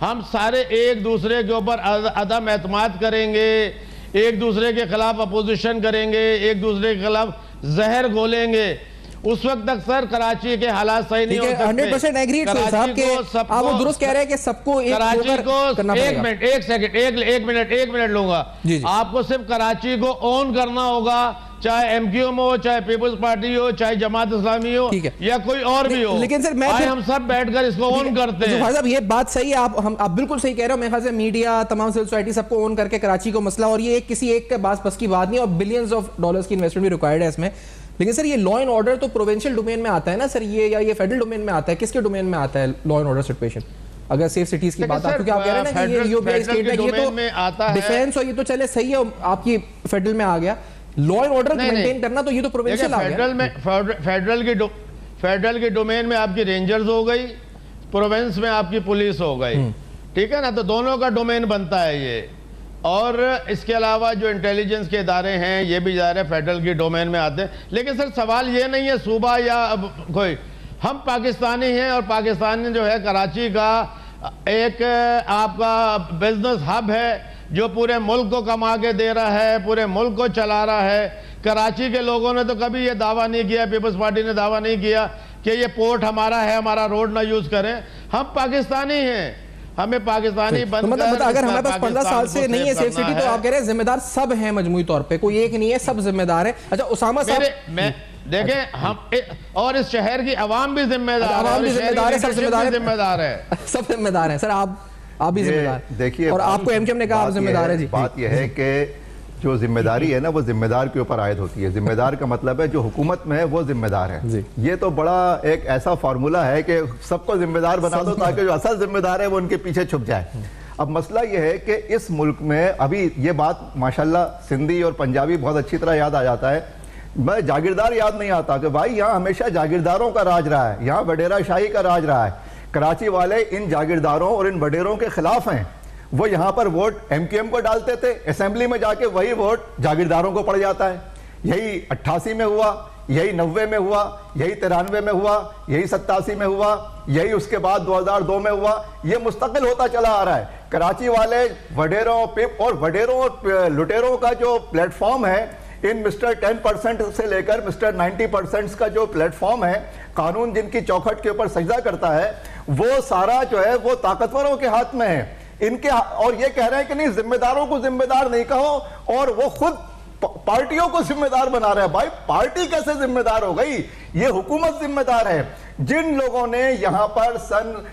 हम सारे एक दूसरे के ऊपर अदम एतमाद करेंगे, एक दूसरे के खिलाफ अपोजिशन करेंगे, एक दूसरे के खिलाफ जहर घोलेंगे, उस वक्त तक सर कराची के हालात सही नहीं हो सकते। 100% एग्री साहब के आप वो दुरुस्त कह रहे हैं कि सबको कराची को एक मिनट लूंगा। आपको सिर्फ कराची को ओन करना होगा, चाहे MQM हो, चाहे पीपल्स पार्टी हो, चाहे जमात इस्लामी हो या कोई और भी हो, लेकिन सर हम सब बैठकर इसको ओन करते हैं। साहब ये बात सही है, आप बिल्कुल सही कह रहे हो। मेरे ख्याल से मीडिया, तमाम सिविल सोसाइटी सबको ओन करके कराची को मसला, और ये किसी एक के बस की बात नहीं, और बिलियंस ऑफ डॉलर्स की इन्वेस्टमेंट भी रिक्वायर्ड है इसमें। लेकिन सर ये लॉ एंड ऑर्डर तो प्रोविंशियल डोमेन में आता है ना सर, ये फेडरल डोमेन में आता है? किसके डोमेन में आता है लॉ एंड ऑर्डर सिचुएशन? अगर सेफ सिटीज की बात है, क्योंकि आप कह रहे हैं ना कि ये EOBI स्टेट बैंक, ये तो डिफेंस और ये तो चले सही है, आपकी फेडरल में आ गया। लॉ एंड ऑर्डर मेंटेन करना तो ये तो प्रोविंशियल आ गया। फेडरल के डोमेन में आपकी रेंजर्स हो गई, प्रोविंस में आपकी पुलिस हो गई, ठीक है ना, तो दोनों का डोमेन बनता है ये। और इसके अलावा जो इंटेलिजेंस के इदारे हैं ये भी इदारे फेडरल की डोमेन में आते हैं। लेकिन सर सवाल ये नहीं है सूबा या कोई, हम पाकिस्तानी हैं और पाकिस्तान जो है कराची का एक आपका बिजनेस हब है जो पूरे मुल्क को कमा के दे रहा है, पूरे मुल्क को चला रहा है। कराची के लोगों ने तो कभी ये दावा नहीं किया, पीपल्स पार्टी ने दावा नहीं किया कि ये पोर्ट हमारा है, हमारा रोड ना यूज करें। हम पाकिस्तानी हैं, हमें पाकिस्तानी मतलब अगर हमारे पास 15 साल से नहीं है सेफ सिटी, तो आप कह रहे हैं जिम्मेदार सब हैं मजमूई तौर पे, कोई एक नहीं है, सब जिम्मेदार है। अच्छा उसामा साहब देखें, हम और इस शहर की आवाम भी जिम्मेदार है, सब जिम्मेदार है, सब जिम्मेदार है। सर आप भी जिम्मेदार देखिए, और आपको MQM ने कहा आप जिम्मेदार है जी। बात यह है कि जो जिम्मेदारी है ना वो जिम्मेदार के ऊपर आयद होती है। जिम्मेदार का मतलब है जो हुकूमत में है वो जिम्मेदार है। ये तो बड़ा एक ऐसा फार्मूला है कि सबको जिम्मेदार बना दो ताकि जो असल जिम्मेदार है वो उनके पीछे छुप जाए। अब मसला ये है कि इस मुल्क में अभी ये बात माशाल्लाह सिंधी और पंजाबी बहुत अच्छी तरह याद आ जाता है, मैं जागीरदार याद नहीं आता कि भाई यहाँ हमेशा जागीरदारों का राज रहा है, यहाँ वडेरा शाही का राज रहा है। कराची वाले इन जागीरदारों और इन वडेरों के खिलाफ हैं। वो यहाँ पर वोट MQM को डालते थे, असेंबली में जाके वही वोट जागीरदारों को पड़ जाता है। यही 88 में हुआ, यही 90 में हुआ, यही 93 में हुआ, यही 87 में हुआ, यही उसके बाद 2002 में हुआ। ये मुस्तकिल होता चला आ रहा है। कराची वाले वडेरों और लुटेरों का जो प्लेटफॉर्म है, इन मिस्टर 10% से लेकर मिस्टर 90% का जो प्लेटफॉर्म है, कानून जिनकी चौखट के ऊपर सजदा करता है, वो सारा जो है वो ताकतवरों के हाथ में है इनके। और ये कह रहे हैं कि नहीं जिम्मेदारों को जिम्मेदार नहीं कहो, और वो खुद पार्टियों को जिम्मेदार बना रहे हैं। भाई पार्टी कैसे जिम्मेदार हो गई? ये हुकूमत जिम्मेदार है। जिन लोगों ने यहां पर सन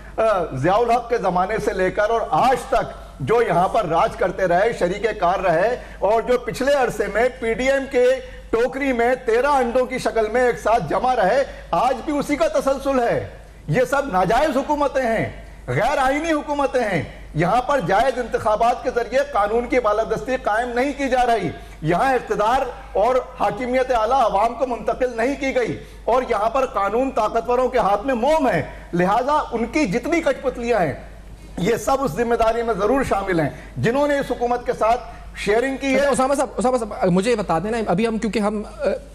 ज़ियाउल हक के जमाने से लेकर और आज तक जो यहां पर राज करते रहे, शरीके कार रहे, और जो पिछले अरसे में PDM के टोकरी में 13 अंडों की शक्ल में एक साथ जमा रहे, आज भी उसी का तसलसल है। ये सब नाजायज हुकूमतें हैं, गैर आईनी हुकूमतें हैं। यहां पर जायज इंतखाबात के जरिए कानून की बालादस्ती कायम नहीं की जा रही। यहां इख्तिदार और हाकिमियत आला अवाम को मुंतकिल नहीं की गई, और यहां पर कानून ताकतवरों के हाथ में मोम है। लिहाजा उनकी जितनी कठपुतलियां हैं ये सब उस जिम्मेदारी में जरूर शामिल हैं जिन्होंने इस हुकूमत के साथ शेयरिंग की है। उसामा साहब मुझे बता देना, अभी हम क्योंकि हम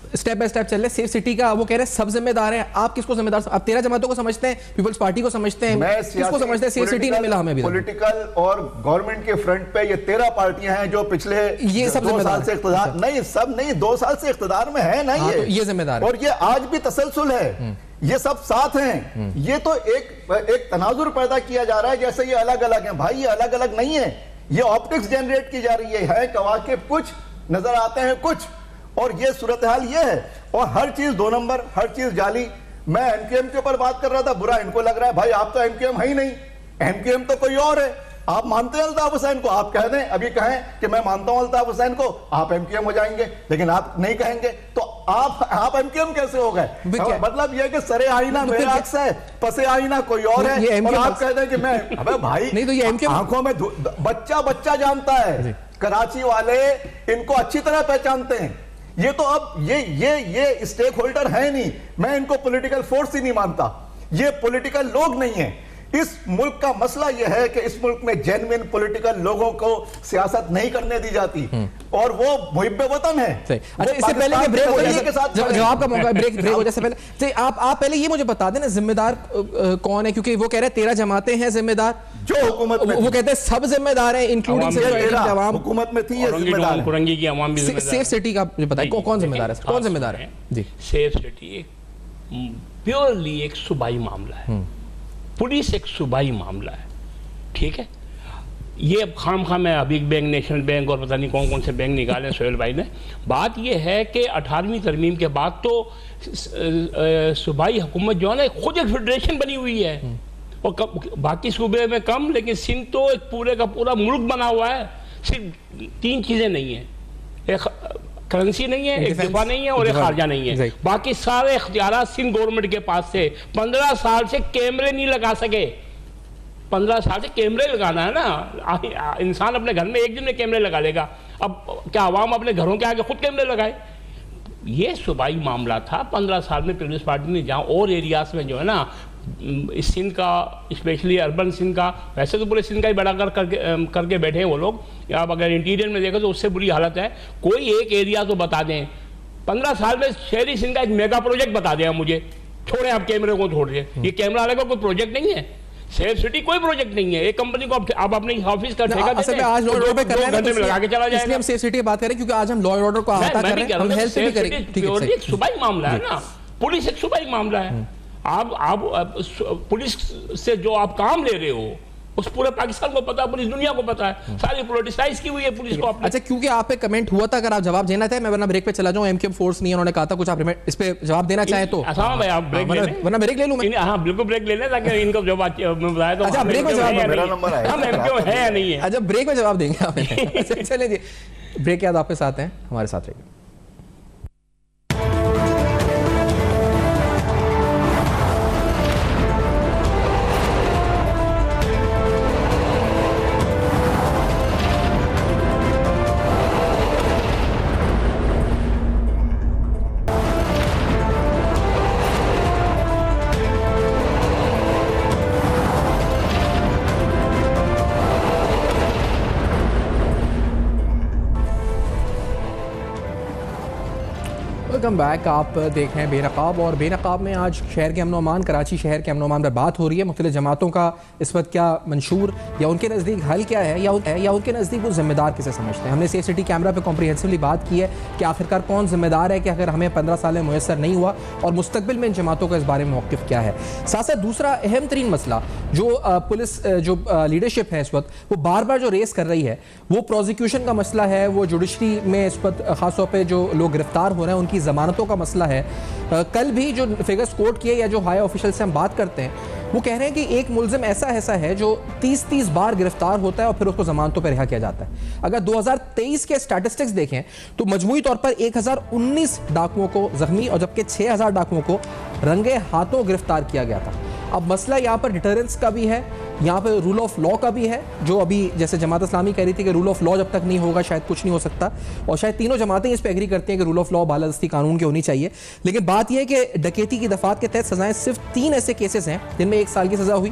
स्टेप बाय स्टेप चल रहे, सेफ सिटी का वो कह रहे हैं सब जिम्मेदार हैं, आप किसको जिम्मेदार, आप 13 जमातों को समझते हैं, पीपल्स पार्टी को समझते हैं, किसको समझते हैं? सेफ सिटी नहीं मिला हमें अभी। पॉलिटिकल और गवर्नमेंट के फ्रंट पे ये 13 पार्टियां हैं जो पिछले ये सब 2 साल से इख्तिदार नहीं, सब नहीं, 2 साल से इख्तिदार में है ना, ये जिम्मेदार, और ये आज भी तसलसल है, ये सब साथ हैं। ये तो एक तनाजुर पैदा किया जा रहा है जैसे ये अलग अलग हैं। भाई ये अलग अलग नहीं है, ये ऑप्टिक्स जनरेट की जा रही है कवाकिब कुछ नजर आते हैं कुछ, और ये सूरत हाल ये है, और हर चीज 2 नंबर, हर चीज जाली। मैं एमकेएम के ऊपर बात कर रहा था, बुरा इनको लग रहा है, भाई आप तो एमकेएम है ही नहीं, एमकेएम तो कोई और है। आप मानते हैं अल्ताफ हुसैन को, आप कह दें, अभी कहें कि मैं मानता हूं अल्ताफ हुसैन को, आप एमकेएम हो जाएंगे, लेकिन आप नहीं कहेंगे तो आप एमकेएम कैसे हो गए? मतलब यह कि सरे आईना मेरा अक्स है, पसे आईना कोई और है, और आप कह दें कि मैं, अबे भाई नहीं तो ये एमकेएम आंखों में बच्चा जानता है, कराची वाले इनको अच्छी तरह पहचानते हैं। ये तो अब ये स्टेक होल्डर है नहीं, मैं इनको पॉलिटिकल फोर्स ही नहीं मानता, ये पॉलिटिकल लोग नहीं है। इस मुल्क का मसला यह है कि इस मुल्क में जेन्युइन पॉलिटिकल लोगों को सियासत नहीं करने दी जाती, और वो मुहिब्बे वतन है। अच्छा, इससे पहले कि ब्रेक हो जाए, जवाब का मौका, ब्रेक हो जाए से पहले आप पहले ये मुझे बता दें ना, जिम्मेदार कौन है? क्योंकि वो कह रहे हैं 13 जमातें हैं जिम्मेदार, जो हुकूमत में, वो कहते हैं सब जिम्मेदार हैं इंक्लूडिंग अवाम, हुकूमत में थी ये जिम्मेदार, कुरंगी की अवाम भी जिम्मेदार। सेफ सिटी का बताइए कौन जिम्मेदार है, कौन जिम्मेदार है? जी, सेफ सिटी प्योरली एक सूबाई मामला है, पुलिस एक सूबाई मामला है, ठीक है। ये अब खाम मैं अभी बैंक, नेशनल बैंक और पता नहीं कौन कौन से बैंक निकाले सोहेल भाई ने। बात ये है कि 18वीं तरमीम के बाद तो सूबाई हुकूमत जो है ना खुद एक फेडरेशन बनी हुई है, और बाकी सूबे में कम, लेकिन सिंध तो एक पूरे का पूरा मुल्क बना हुआ है। सिर्फ 3 चीज़ें नहीं हैं, एक करेंसी नहीं है, एक दिफा नहीं है, और एक खारजा नहीं है, बाकी सारे इख्तियारात सिंध गवर्नमेंट के पास से। 15 साल से कैमरे नहीं लगा सके, 15 साल से कैमरे लगाना है ना, इंसान अपने घर में एक दिन में कैमरे लगा लेगा, अब क्या आवाम अपने घरों के आगे खुद कैमरे लगाए? ये सूबाई मामला था। 15 साल में पीपल्स पार्टी ने जहाँ और एरियाज में जो है ना, इस सिंध का, स्पेशली अर्बन सिंध का, वैसे तो पूरे सिंध का ही बड़ा करके बैठे हैं वो लोग, आप अगर इंटीरियर में देखो तो उससे बुरी हालत है। कोई एक एरिया तो बता दें, 15 साल में शहरी सिंध का एक मेगा प्रोजेक्ट बता दें मुझे, छोड़ें आप कैमरे को, छोड़ दें, ये कैमरा वाले का कोई प्रोजेक्ट नहीं है, सेफ सिटी कोई प्रोजेक्ट नहीं है। एक कंपनी को आप अपने ऑफिस का ठेका देते हैं, आज लॉ एंड ऑर्डर पे कर रहे हैं, में लगा के चला जाएगा। इसलिए हम सेफ सिटी की बात करें क्योंकि आज हम लॉ एंड ऑर्डर को आता कर रहे हैं, हम हेल्थ भी करेंगे। ठीक है, एक सूबाई मामला है ना, पुलिस एक सूबाई मामला है। आप पुलिस से जो आप काम ले रहे हो उस पूरे पाकिस्तान को पता है, पूरी दुनिया को पता है, सारी पॉलिटिसाइज की हुई है पुलिस को। अच्छा, क्योंकि आप पे कमेंट हुआ था, अगर आप जवाब देना था, मैं वरना ब्रेक पे चला जाऊं, एमकेएम फोर्स नहीं है, उन्होंने कहा था कुछ, आप इस पे जवाब देना चाहे तो। भाई आप ब्रेक ले लें, वरना ब्रेक ले लूं मैं। हाँ बिल्कुल ब्रेक ले लें, ताकि इनको जवाब बताया तो। अच्छा, ब्रेक में जवाब, मेरा नंबर है, हम एमकेएम है या नहीं है? अच्छा, ब्रेक में जवाब देंगे आप। चलिए जी, ब्रेक के बाद आपके साथ हैं, हमारे साथ रहिए। Welcome back. आप देख रहे हैं बेनकाब, और बेनकाब में आज शहर के अमन अमान, कराची शहर के अमन अमान पर बात हो रही है। मुख्तलिफ जमातों का इस वक्त क्या मंशूर या उनके नज़दीक हल क्या है, या उनके नज़दीक वो जिम्मेदार किसे समझते हैं। हमने सेफ सिटी कैमरा पे कॉम्प्रिहेंसिवली बात की है कि आखिरकार कौन जिम्मेदार है कि अगर हमें 15 साल में मुयसर नहीं हुआ, और मुस्तकबिल में इन जमातों का इस बारे में मौक़िफ़ क्या है। साथ साथ दूसरा अहम तरीन मसला जो पुलिस जो लीडरशिप है इस वक्त वो बार बार जो रेस कर रही है, वो प्रोसिक्यूशन का मसला है, वो जुडिशरी में इस वक्त ख़ास तौर पर जो लोग गिरफ्तार हो रहे हैं उनकी ज़मानतों का मसला है। कल भी जो फिगर्स कोट किए या जो हाई ऑफिशियल से हम बात करते हैं, वो कह रहे हैं कि एक मुलजिम ऐसा है जो 30 बार गिरफ्तार होता है और फिर उसको जमानतों पर रिहा किया जाता है। अगर 2023 के स्टैटिस्टिक्स देखें तो मजमूई तौर पर 1019 डाकुओं को जख्मी और जबकि 6000 डाकुओं को रंगे हाथों गिरफ्तार किया गया था। अब मसला यहाँ पर डिटरेंस का भी है, यहाँ पर रूल ऑफ लॉ का भी है, जो अभी जैसे जमात इस्लामी कह रही थी कि रूल ऑफ लॉ जब तक नहीं होगा शायद कुछ नहीं हो सकता, और शायद तीनों जमातें इस पर एग्री करती हैं कि रूल ऑफ लॉ बालादस्ती कानून की होनी चाहिए। लेकिन बात यह है कि डकैती की दफात के तहत सजाएं सिर्फ 3 ऐसे केसेस हैं जिनमें 1 साल की सजा हुई,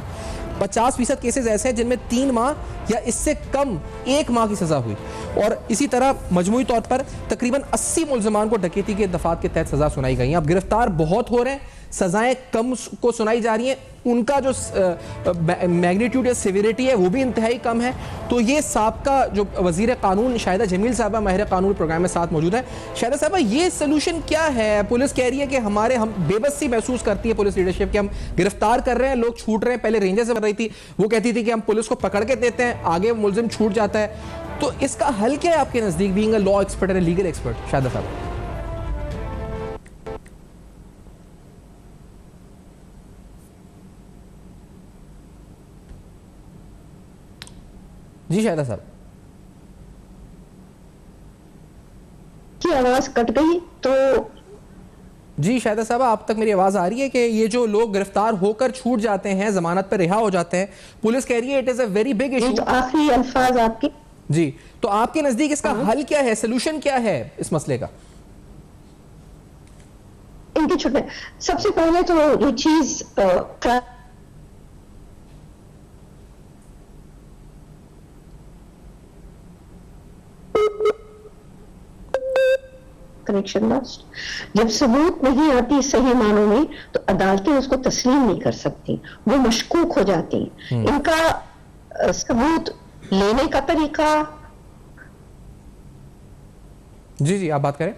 50% केसेस ऐसे हैं जिनमें 3 माह या इससे कम 1 माह की सजा हुई। और इसी तरह मजमूई तौर पर तकरीबन 80 मुल्ज़िमान को डकैती के दफात के तहत सजा सुनाई गई है। अब गिरफ्तार बहुत हो रहे हैं, सजाएं कम को सुनाई जा रही हैं, उनका जो मैग्नीट्यूड या सिविरिटी है वो भी इंतहाई कम है। तो ये साबका जो वजीर कानून शाहिदा जमील साहबा माहिर कानून प्रोग्राम में साथ मौजूद है। शाहिदा साहबा, ये सोल्यूशन क्या है? पुलिस कह रही है कि हम बेबसी महसूस करती है पुलिस लीडरशिप कि हम गिरफ्तार कर रहे हैं, लोग छूट रहे हैं। पहले रेंजर से बन रही थी, वो कहती थी कि हम पुलिस को पकड़ के देते हैं, आगे मुलजिम छूट जाता है। तो इसका हल क्या है आपके नजदीक, being a law expert and legal expert? Shahida साहब जी। शाहिदा साहब की आवाज कट गई तो जी। शाहिदा साहब, आप तक मेरी आवाज आ रही है कि ये जो लोग गिरफ्तार होकर छूट जाते हैं, जमानत पर रिहा हो जाते हैं, पुलिस कह रही है it is a very big issue. तो आखिरी अल्फाज आपके जी, तो आपके नजदीक इसका हल क्या है, सोल्यूशन क्या है इस मसले का? इनके छुट्टे सबसे पहले तो ये चीज कनेक्शन लॉस्ट। जब सबूत नहीं आती सही मानों में तो अदालतें उसको तस्लीम नहीं कर सकती, वो मशकूक हो जाती। इनका सबूत लेने का तरीका। जी जी, आप बात करें।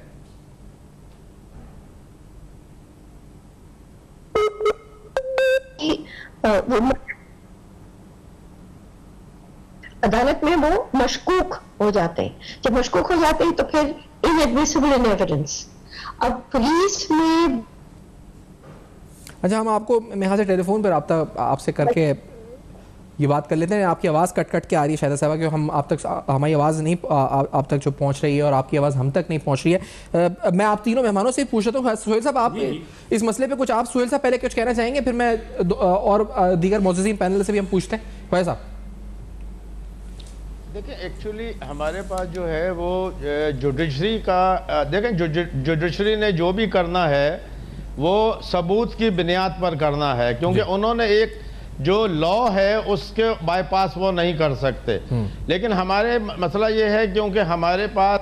अदालत में वो मशकूक हो जाते हैं। जब मशकूक हो जाते हैं तो फिर इनएडमिसिबल इन एविडेंस। अब पुलिस में अच्छा, हम आपको मैं यहाँ से टेलीफोन पर आपसे करके ये बात कर लेते हैं। आपकी आवाज़ कट कट के आ रही है शाहिदा साहबा, कि हम आप तक हमारी आवाज़ नहीं आप तक जो पहुँच रही है और आपकी आवाज़ हम तक नहीं पहुँच रही है। मैं आप तीनों मेहमानों से पूछ रहा हूँ। सुहेल साहब, आप इस मसले पे कुछ, आप सुहेल साहब पहले कुछ कहना चाहेंगे, फिर मैं और दीगर मौजूदीन पैनल से भी हम पूछते हैं। सुहेल साहब देखिए, एक्चुअली हमारे पास जो है वो जुडिशरी का, देखें जुडिशरी ने जो भी करना है वो सबूत की बुनियाद पर करना है, क्योंकि उन्होंने एक जो लॉ है उसके बाईपास वो नहीं कर सकते। लेकिन हमारे मसला ये है क्योंकि हमारे पास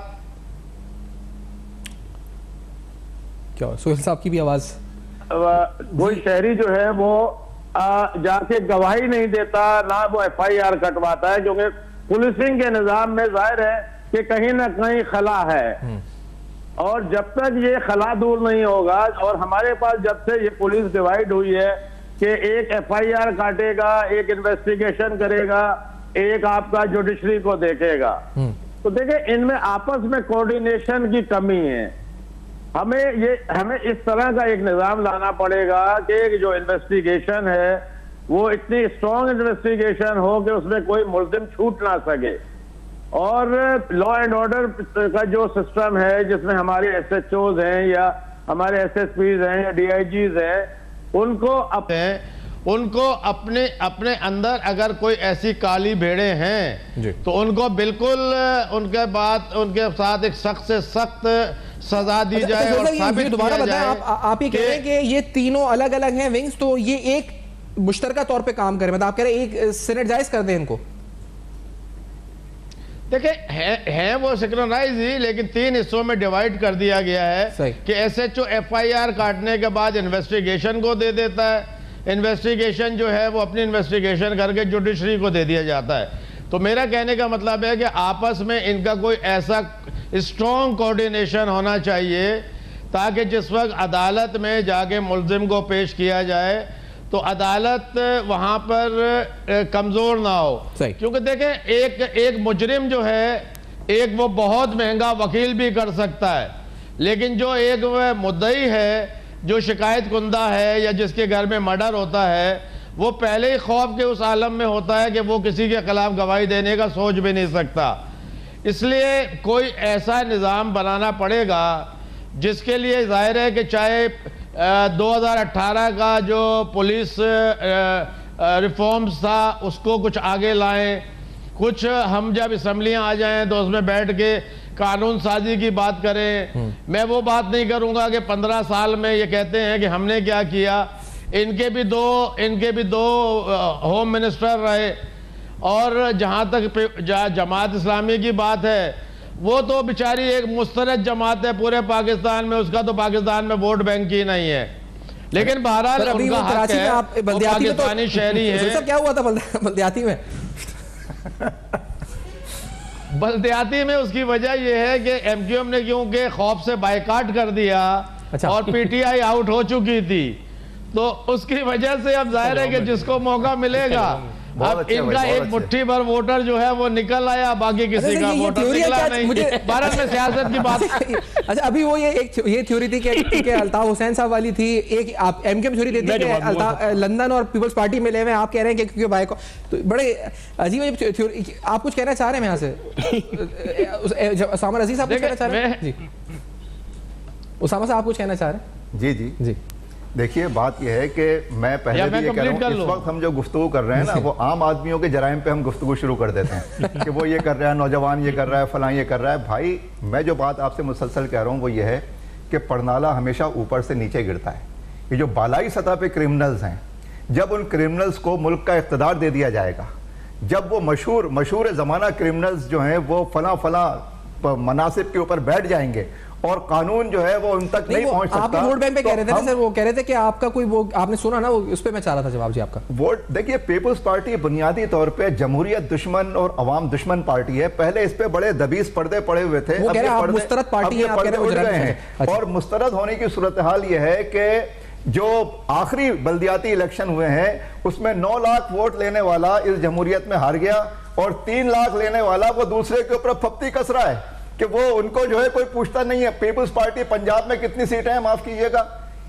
क्या सुहेल साहब की भी आवाज, कोई शहरी जो है वो जाके गवाही नहीं देता, ना वो FIR कटवाता है, क्योंकि पुलिसिंग के निजाम में जाहिर है कि कहीं ना कहीं खला है। और जब तक ये खला दूर नहीं होगा, और हमारे पास जब से ये पुलिस डिवाइड हुई है कि एक FIR काटेगा, एक इन्वेस्टिगेशन करेगा, एक आपका जुडिशरी को देखेगा, तो देखिए इनमें आपस में कोऑर्डिनेशन की कमी है। हमें इस तरह का एक निजाम लाना पड़ेगा कि जो इन्वेस्टिगेशन है वो इतनी स्ट्रॉन्ग इन्वेस्टिगेशन हो कि उसमें कोई मुल्जिम छूट ना सके। और लॉ एंड ऑर्डर का जो सिस्टम है जिसमें हमारे SHOs हैं या हमारे SSPs हैं या DIGs हैं, उनको अपने अंदर अगर कोई ऐसी काली भेड़े हैं तो उनको बिल्कुल उनके साथ एक सख्त से सख्त सजा दी जाए। और साबित दोबारा बताएं, आप ये कह रहे हैं कि ये तीनों अलग अलग हैं विंग्स, तो ये एक मुश्तरका तौर पे काम करें, मतलब आप कह रहे हैं एक सिनर्जाइज कर दें इनको? देखिए, है वो सिंक्रोनाइज ही, लेकिन 3 हिस्सों में डिवाइड कर दिया गया है कि SHO FIR काटने के बाद इन्वेस्टिगेशन को दे देता है, इन्वेस्टिगेशन जो है वो अपनी इन्वेस्टिगेशन करके जुडिशरी को दे दिया जाता है। तो मेरा कहने का मतलब है कि आपस में इनका कोई ऐसा स्ट्रॉन्ग कोऑर्डिनेशन होना चाहिए ताकि जिस वक्त अदालत में जाके मुल्जिम को पेश किया जाए तो अदालत वहाँ पर कमज़ोर ना हो। क्योंकि देखें, एक मुजरिम जो है, एक वो बहुत महंगा वकील भी कर सकता है, लेकिन जो एक वह मुद्दई है, जो शिकायत कुंदा है या जिसके घर में मर्डर होता है, वो पहले ही खौफ के उस आलम में होता है कि वो किसी के खिलाफ गवाही देने का सोच भी नहीं सकता। इसलिए कोई ऐसा निज़ाम बनाना पड़ेगा जिसके लिए जाहिर है कि चाहे 2018 का जो पुलिस रिफॉर्म्स था उसको कुछ आगे लाएं, कुछ हम जब असम्बलियाँ आ जाएं तो उसमें बैठ के कानून साजी की बात करें। मैं वो बात नहीं करूंगा कि 15 साल में ये कहते हैं कि हमने क्या किया। इनके भी दो होम मिनिस्टर रहे। और जहां तक जमात इस्लामी की बात है, वो तो बेचारी एक मुस्तरद जमात है पूरे पाकिस्तान में, उसका तो पाकिस्तान में वोट बैंक ही नहीं है। लेकिन बहरहाल उनका हक है, वो पाकिस्तानी शहरी है। क्या हुआ था बल्दियाती में? बल्दियाती में उसकी वजह यह है कि एमक्यूएम ने क्योंकि खौफ से बायकाट कर दिया और पीटीआई आउट हो चुकी थी, तो उसकी वजह से अब जाहिर है कि जिसको मौका मिलेगा, अब इनका एक मुट्ठी भर वोटर जो है वो निकल आया, बाकी किसी का वोटर निकला नहीं। भारत में सियासत की बात। अच्छा, अभी वो ये थ्योरी थी कि अल्ताफ हुसैन साहब वाली थी, एक आप एमकेएम थ्योरी देती है कि अल्ताफ लंदन और पीपल्स पार्टी मिले हुए, आप कह रहे हैं कि क्योंकि बाइक, तो बड़े अजीब थ्योरी। आप कुछ कहना चाह रहे हैं यहाँ से? उसामा अजीज साहब कुछ कहना चाह रहे हैं? जी उसामा साहब आप कुछ कहना चाह रहे हैं? जी जी जी देखिए, बात यह है कि मैं पहले भी ये कह रहा हूँ, इस वक्त हम जो गुफ्तगू कर रहे हैं ना, वो आम आदमियों के जराइम पे हम गुफ्तगू शुरू कर देते हैं कि वो ये कर रहा है, नौजवान ये कर रहा है, फलां ये कर रहा है। भाई, मैं जो बात आपसे मुसलसल कह रहा हूँ वो ये है कि पड़नाला हमेशा ऊपर से नीचे गिरता है। ये जो बालाई सतह पे क्रिमिनल्स हैं, जब उन क्रिमिनल्स को मुल्क का इख्तिदार दे दिया जाएगा, जब वो मशहूर ज़माना क्रिमिनल्स जो हैं वो फला मनासिब के ऊपर बैठ जाएंगे और कानून जो है वो उन तक नहीं पहुंच सकता। आप वोट बैंक पे कह रहे थे ना सर, वो कह रहे थे कि आपका कोई वो आपने सुना ना, वो उस पे मैं चाह रहा था जवाब जी आपका। वोट देखिए, पीपल्स पार्टी बुनियादी तौर पे जमहूरियत दुश्मन और अवाम दुश्मन पार्टी है। पहले इस पे बड़े दबीज पर्दे पड़े हुए थे, वो कह रहे हैं मुस्तरद पार्टी है, आप कह रहे उठ गए हैं। और मुस्तरद होने की सूरत हाल ये है कि जो आखिरी बल्दियाती इलेक्शन हुए हैं उसमें 9 लाख वोट लेने वाला इस जमहूरियत में हार गया और 3 लाख लेने वाला वो दूसरे के ऊपर फप्ती कस रहा है कि वो उनको जो है कोई पूछता नहीं है। पीपल्स पार्टी पंजाब में कितनी सीटें हैं, माफ कीजिएगा,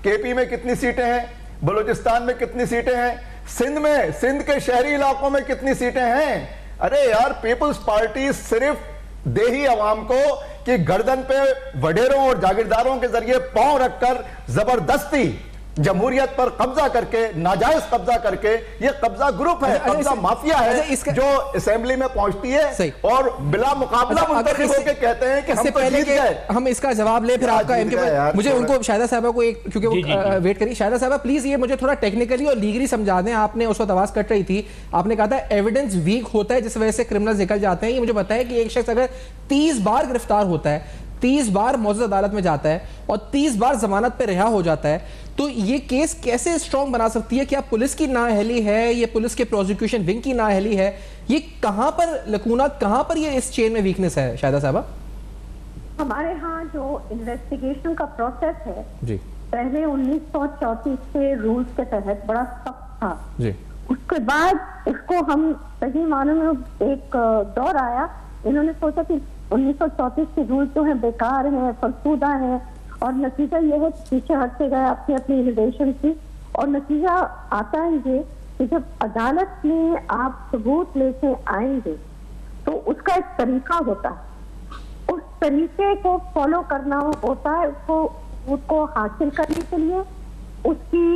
केपी में कितनी सीटें हैं, बलूचिस्तान में कितनी सीटें हैं, सिंध के शहरी इलाकों में कितनी सीटें हैं। अरे यार, पीपल्स पार्टी सिर्फ देही अवाम को कि गर्दन पे वडेरों और जागीरदारों के जरिए पांव रखकर जबरदस्ती जमहूरियत पर कब्जा करके, नाजायज कब्जा करके, ये कब्जा ग्रुप है, कब्जा माफिया है जो असेंबली में पहुंचती है और बिला मुकाबला मुंतखब होकर कहते हैं कि हम तो जीत गए। हम इसका जवाब ले, फिर आपका मुझे उनको शाहिदा साहबा को एक, क्योंकि वो वेट करिए, शाहिदा साहबा प्लीज ये मुझे थोड़ा टेक्निकली और लीगली समझा दें। आपने उस वक्त आवाज कट रही थी, आपने कहा था एविडेंस वीक होता है जिस वजह से क्रिमिनल्स निकल जाते हैं। ये मुझे बताया कि एक शख्स अगर 30 बार गिरफ्तार होता है, 30 बार मौजूद अदालत में जाता है और 30 बार जमानत पर रिहा हो जाता है, तो ये केस कैसे स्ट्रॉन्ग बना सकती है? क्या पुलिस की नाअहली है, ये पुलिस के प्रोसिक्यूशन विंग की नाअहली है? ये कहां पर लकूनात, कहां पर ये इस चेन में वीकनेस है शाहिदा साहबा? हमारे यहाँ जो इन्वेस्टिगेशन का प्रोसेस है जी, पहले 1934 के रूल्स के तहत बड़ा सख्त था जी। उसके बाद उसको हम सही मानों में एक दौर आया, इन्होंने सोचा कि 1934 के रूल जो है बेकार है, फरसूदा है, और नतीजा यह है पीछे हटते गए अपनी अपनी इनोवेशन की। और नतीजा आता है ये कि जब अदालत में आप सबूत लेके आएंगे तो उसका एक तरीका होता है, उस तरीके को फॉलो करना होता है, उसको हासिल करने के लिए, उसकी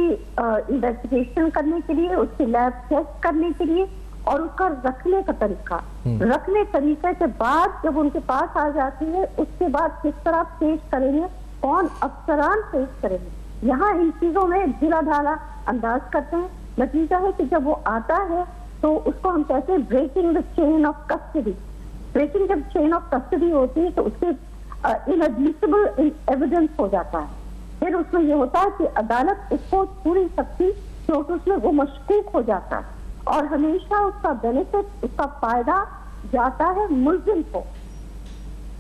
इन्वेस्टिगेशन करने के लिए, उसकी लैब टेस्ट करने के लिए, और उसका रखने का तरीका, रखने तरीके के बाद जब उनके पास आ जाती है उसके बाद किस तरह पेश करेंगे, कौन अफसरान पेश करेंगे, यहाँ इन चीजों में ढीला ढाला अंदाज करते हैं। नतीजा है कि जब वो आता है तो उसको हम कहते हैं breaking the chain of custody. Breaking जब चेन ऑफ कस्टडी होती है तो उसके इनएडमिसिबल एविडेंस हो जाता है। फिर उसमें ये होता है कि अदालत उसको पूरी सकती क्योंकि उसमें वो मशकूक हो जाता है और हमेशा उसका बेनिफिट, उसका फायदा जाता है मुल्जिम को।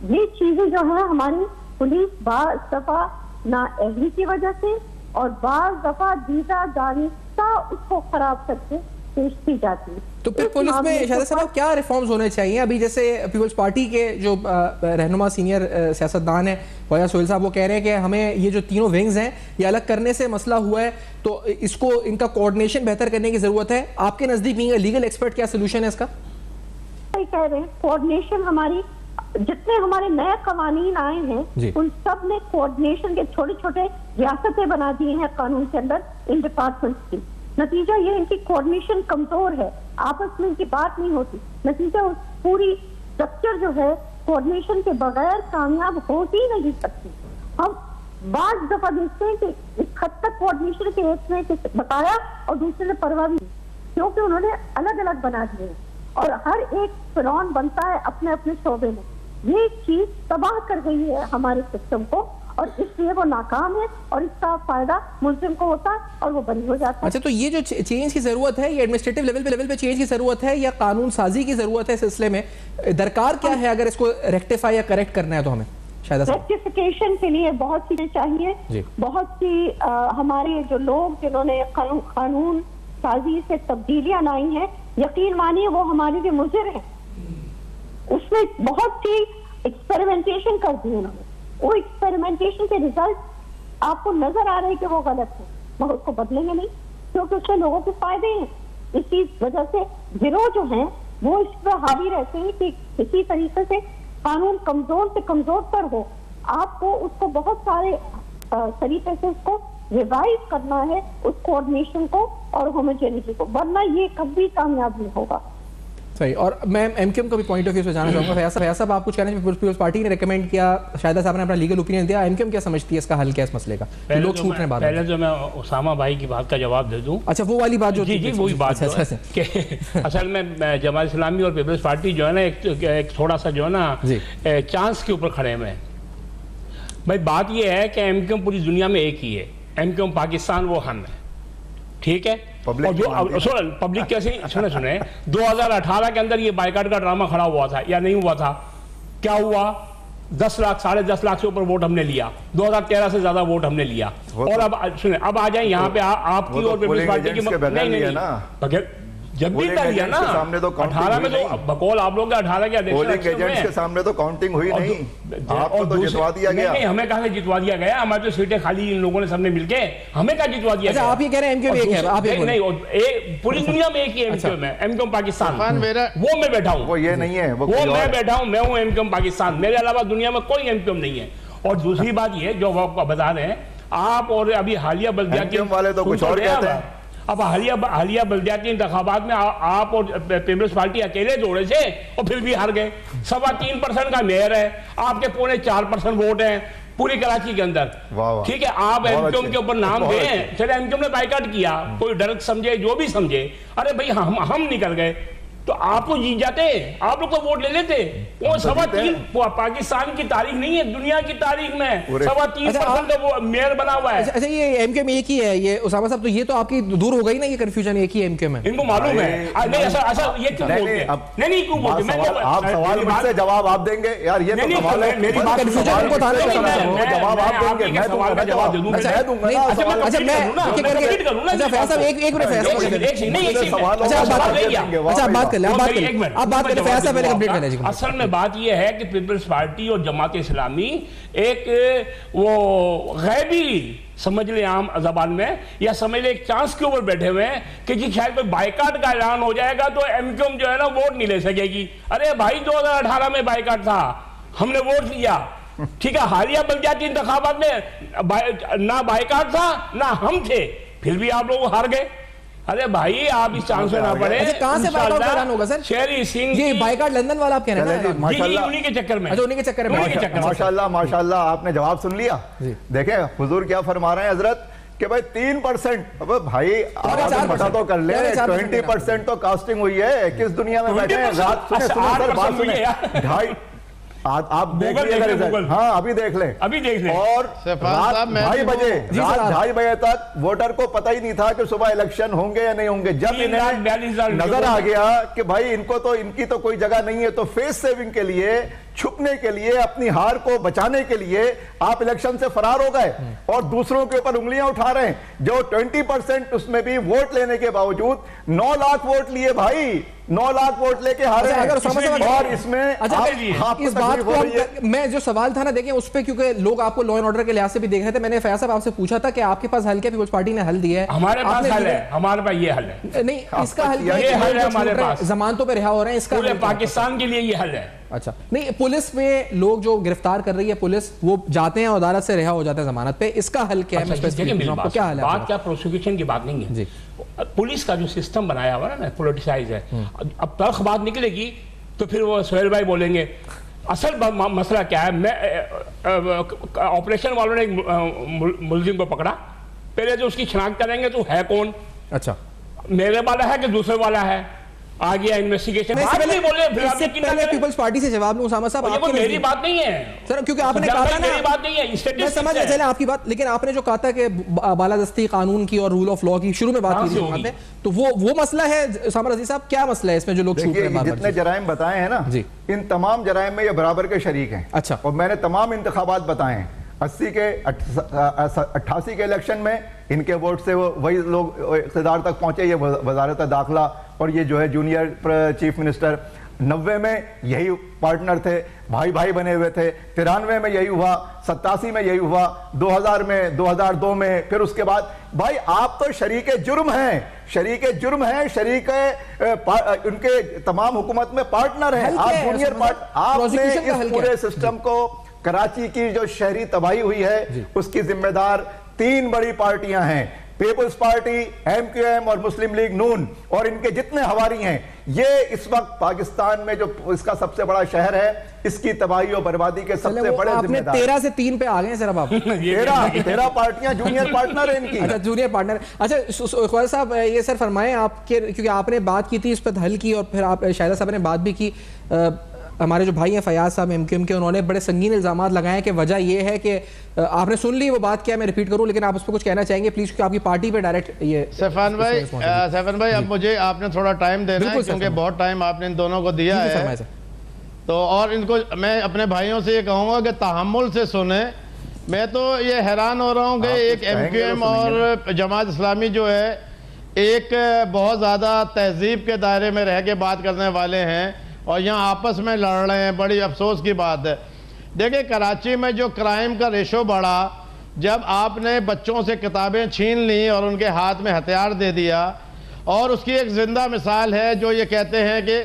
ये चीजें जो है हमारी पुलिस बाज़ दफा नाअहली की वजह से और बाज़ दफा दीदादानिस्ता उसको खराब करके पेश की जाती है। तो फिर पुलिस में शाहिदा साहब क्या रिफॉर्म्स होने चाहिए? अभी जैसे पीपल्स पार्टी के जो रहनुमा सीनियर सियासतदान है ख्वाजा सोहेल साहब, वो कह रहे हैं कि हमें ये जो तीनों विंग्स हैं ये अलग करने से मसला हुआ है, तो इसको इनका कोऑर्डिनेशन बेहतर करने की जरूरत है। आपके नजदीक लीगल एक्सपर्ट क्या सोल्यूशन है इसका? सही कह रहे हैं, कोऑर्डिनेशन हमारी जितने हमारे नए कवानीन आए हैं उन सब ने कोऑर्डिनेशन के छोटे छोटे रियासतें बना दी हैं कानून के अंदर इन डिपार्टमेंट्स की। नतीजा ये इनकी कोऑर्डिनेशन कमजोर है, आपस में इनकी बात नहीं होती। नतीजा उस पूरी स्ट्रक्चर जो है कोऑर्डिनेशन के बगैर कामयाब हो ही नहीं सकती। हम बात दफा देखते हैं कि इस खत तक कोऑर्डिनेशन के एक ने बताया और दूसरे ने परवाह भी, क्योंकि उन्होंने अलग अलग बना दिए और हर एक फिरौन बनता है अपने अपने शोबे में। ये चीज तबाह कर गई है हमारे सिस्टम को और इसलिए वो नाकाम है और इसका फायदा मुल्जिम को होता है और वो बरी हो जाता है। अच्छा, तो ये जो चेंज की जरूरत है, ये एडमिनिस्ट्रेटिव लेवल पे चेंज की जरूरत है या कानून साजी की जरूरत है? इस सिलसिले में दरकार क्या है अगर इसको रेक्टिफाई या करेक्ट करना है तो हमें? शायद रेक्टिफिकेशन के लिए बहुत चीजें चाहिए, बहुत सी हमारे जो लोग जिन्होंने कानून साजी से तब्दीलियां लाई हैं, यकीन मानिए वो हमारे लिए मुज़िर हैं। उसमें बहुत सी एक्सपेरिमेंटेशन कर दी उन्होंने, वो एक्सपेरिमेंटेशन के रिजल्ट आपको नजर आ रहे हैं कि वो गलत है, मगर उसको बदलेंगे नहीं क्योंकि उससे लोगों के फायदे हैं। इसी वजह से गिरोह जो हैं वो इस पर हावी रहते हैं कि किसी तरीके से कानून कमजोर से कमजोर पर हो, आपको उसको बहुत सारे तरीके से उसको रिवाइज करना है, उस कोऑर्डिनेशन को और होमोजेनिटी को, वरना ये कभी कामयाब नहीं होगा। सही। और मैं एमक्यूएम का भी पॉइंट ऑफ व्यू से जानना चाहूंगा। फैयाज साहब, आप कुछ कहना चाहिए? पीपल्स पार्टी ने रेकमेंड किया, शाहिदा साहब ने अपना लीगल ओपिनियन दिया, एमक्यूएम क्या समझती है इसका हल क्या इस मसले का? लोग छूट रहे हैं। पहले तो मैं उसामा भाई की बात का जवाब दे दूं। अच्छा, वो वाली बात जो जी वही बात कि असल में जमात इस्लामी और पीपल्स पार्टी जो है ना एक थोड़ा सा जो है ना चांस के ऊपर खड़े हुए हैं। भाई बात ये है कि एमक्यूएम पूरी दुनिया में एक ही है, एमक्यूएम पाकिस्तान वो हम है, ठीक है। और जो पब्लिक कैसे सुने 2018 के अंदर ये बाइकाट का ड्रामा खड़ा हुआ था या नहीं हुआ था? क्या हुआ? 10 लाख 10.5 लाख से ऊपर वोट हमने लिया, 2013 से ज्यादा वोट हमने लिया। और अब सुने, अब आ जाए यहाँ पे आपकी और पीपल्स पार्टी की जब भी कर लिया ना सामने तो 18 में तो बकौल आप लोग 18 के पोलिंग एजेंट्स के सामने तो काउंटिंग हुई नहीं, आपको तो जितवा दिया गया। नहीं, हमें कहा जितवा दिया गया, हमारे तो सीटें खाली इन लोगों ने सबने मिलके हमें क्या जितवा दिया। अच्छा, आप ये कह रहे हैं एमक्यूएम एक है? आप नहीं, पूरी दुनिया में एक ही एमक्यूएम है, एमक्यूएम पाकिस्तान। वो मैं बैठा हूँ, वो ये नहीं है, वो मैं बैठा हूँ, मैं हूँ एमक्यूएम पाकिस्तान, मेरे अलावा दुनिया में कोई एमक्यूएम नहीं है। और दूसरी बात ये जो आप बता रहे हैं आप, और अभी हालिया बल्दियाती वाले तो कुछ और कहते हैं। अब हालिया बल्दियाती इंतखाबात में आप और पीपल्स पार्टी अकेले दौड़े थे और फिर भी हार गए। 3.25% का मेयर है, आपके 4.25% वोट हैं पूरी कराची के अंदर, ठीक है। आप एमक्यूएम के ऊपर नाम दें, चले एमक्यूएम ने बाइकाट किया, कोई डर समझे जो भी समझे, अरे भाई हम निकल गए तो आप तो जीत जाते, आप लोग तो वोट ले लेते। वो 3.25 पाकिस्तान की तारीख नहीं है, दुनिया की तारीख में 3.25% का वो मेयर बना हुआ है। अच्छा, ये एमक्यूएम एक ही है ये उसामा साहब, तो ये तो आपकी दूर हो गई ना ये कंफ्यूजन, एक ही एमक्यूएम है, इनको मालूम है। नहीं ऐसा ये क्यों बोलते हैं? नहीं क्यों बोलते? आप सवाल मुझसे जवाब आप देंगे यार, ये तो सवाल है, मेरी बात कंफ्यूजन को था ना, जवाब आप देंगे, मैं सवाल का जवाब दे दूंगा। अच्छा मैं अच्छा फैयाज साहब एक मिनट, फैयाज अच्छा बात कर ले, आप बात करें फैयाज साहब, पहले कंप्लीट कर लीजिए। असल में बात यह है कि पीपल्स पार्टी और जमात इस्लामी एक वो गैबी समझ ले आम जबान में, या समझ ले एक चांस के ऊपर बैठे हुए हैं कि जी शायद कोई बाइकाट का ऐलान हो जाएगा तो एमक्यूएम जो है ना वोट नहीं ले सकेगी। अरे भाई 2018 में बाइकाट था, हमने वोट लिया, ठीक है। हालिया बल्दियाती इंतखाबात में ना बाइकाट था ना हम थे, फिर भी आप लोग हार गए। अरे भाई आप इस चांस में ना पड़े। अच्छा, कहां से बाइकाट का ऐलान होगा सर? शेरी सिंह ये बाइकाट लंदन वाला आप कह रहे हैं ना? जी उन्हीं के चक्कर में। अच्छा, उन्हीं के चक्कर में। माशाल्लाह आपने जवाब सुन लिया। देखें हुजूर क्या फरमा रहे हैं हजरत कि भाई 3%, अब भाई पता तो कर ले, 20% तो कास्टिंग हुई है। किस दुनिया में बैठे हैं? रात सुने आप देख लीजिए, हाँ अभी देख लें, और रात 2:30 बजे तक वोटर को पता ही नहीं था कि सुबह इलेक्शन होंगे या नहीं होंगे। जब इन्हें नजर आ गया कि भाई इनकी तो कोई जगह नहीं है, तो फेस सेविंग के लिए, छुपने के लिए, अपनी हार को बचाने के लिए आप इलेक्शन से फरार हो गए और दूसरों के ऊपर उंगलियां उठा रहे हैं। जो 20% उसमें भी वोट लेने के बावजूद 9 लाख वोट लिए भाई, 9 लाख वोट लेके हारे। और इसमें इस बात को मैं जो सवाल था ना, देखें उस पर, क्योंकि लोग आपको लॉ एंड ऑर्डर के लिहाज से भी देख रहे थे, मैंने फैयाज साहब आपसे पूछा था कि आपके पास हल क्या? पीपल्स पार्टी ने हल दिया है, हमारे पास हल है, हमारे पास ये हल है। नहीं, इसका हल क्या है? हमारे पास जमानतों पे रिहा हो रहे हैं, इसका पाकिस्तान के लिए ये हल है। अच्छा, नहीं पुलिस में लोग जो गिरफ्तार कर रही है पुलिस, वो जाते हैं और अदालत से रिहा हो जाते हैं जमानत पे, इसका हल क्या है? आपको क्या हल है? बात क्या प्रोसिक्यूशन की बात नहीं है जी। पुलिस का जो सिस्टम बनाया हुआ है ना, पॉलिटिसाइज है। अब तल्ख बात निकलेगी तो फिर वो सोहेल भाई बोलेंगे। असल मसला क्या है, मैं ऑपरेशन वालों ने एक मुलजिम को पकड़ा, पहले तो उसकी शिनाख्त करेंगे तो है कौन, अच्छा मेरे वाला है कि दूसरे वाला है, आ गया इन्वेस्टिगेशन। पहले पीपल्स पार्टी से जवाब लूं उसामा साहब, आपकी मेरी बात नहीं है सर, क्योंकि आपने कहा था ना, मेरी बात नहीं है, मैं समझ चले आपकी बात, लेकिन आपने जो कहा था कि बालादस्ती कानून की और रूल ऑफ लॉ की शुरू में बात की थी, तो वो मसला है उसामा रज़ी साहब, क्या मसला है इसमें जो लोग शूट हैं? जितने जराइम बताए हैं ना जी, इन तमाम जराइम में ये बराबर के शरीक हैं। अच्छा, और मैंने तमाम इंतखाबात बताए हैं, 80 के 88 के इलेक्शन में इनके वोट से वो वही लोग इक़्तिदार तक पहुंचे, ये वजारत दाखिला और ये जो है जूनियर चीफ मिनिस्टर। 90 में यही पार्टनर थे, भाई भाई बने हुए थे, 93 में यही हुआ, 87 में यही हुआ, 2000 में, 2002 में, फिर उसके बाद भाई आप तो शरीक जुर्म हैं, शरीक जुर्म हैं, शरीक उनके तमाम हुकूमत में पार्टनर हैं, आप जूनियर आपने इस पूरे सिस्टम को, कराची की जो शहरी तबाही हुई है उसकी जिम्मेदार 3 बड़ी पार्टियां हैं, पीपल्स पार्टी, MQM और मुस्लिम लीग नून, और इनके जितने हवारी हैं। ये इस वक्त पाकिस्तान में जो इसका सबसे बड़ा शहर है, इसकी तबाही और बर्बादी के सबसे बड़े जिम्मेदार। 13 से 3 पे आ गए हैं सर अब आप। 13 पार्टियां जूनियर पार्टनर है इनकी। अच्छा, जूनियर पार्टनर। अच्छा ख्वाजा साहब, ये सर फरमाएं आपके, क्योंकि आपने बात की थी इस पर हल की, और फिर आप शाहिदा साहब ने बात भी की, हमारे जो भाई हैं फयाज साहब MQM के, उन्होंने बड़े संगीन इल्जाम लगाए कि वजह यह है कि आपने सुन ली वो बात, क्या मैं रिपीट करूं, लेकिन आप उस पर कुछ कहना चाहेंगे प्लीज, क्योंकि आपकी पार्टी पे डायरेक्ट ये। सैफान भाई अब मुझे आपने थोड़ा टाइम देना है, क्योंकि बहुत टाइम आपने इन दोनों को दिया है, तो और इनको मैं अपने भाइयों से ये कहूंगा कि तहम्मुल से सुने। मैं तो ये हैरान हो रहा हूँ कि एक MQM और जमात इस्लामी जो है एक बहुत ज़्यादा तहजीब के दायरे में रह के बात करने वाले हैं और यहाँ आपस में लड़ रहे हैं, बड़ी अफसोस की बात है। देखिए कराची में जो क्राइम का रेशो बढ़ा, जब आपने बच्चों से किताबें छीन ली और उनके हाथ में हथियार दे दिया, और उसकी एक ज़िंदा मिसाल है जो ये कहते हैं कि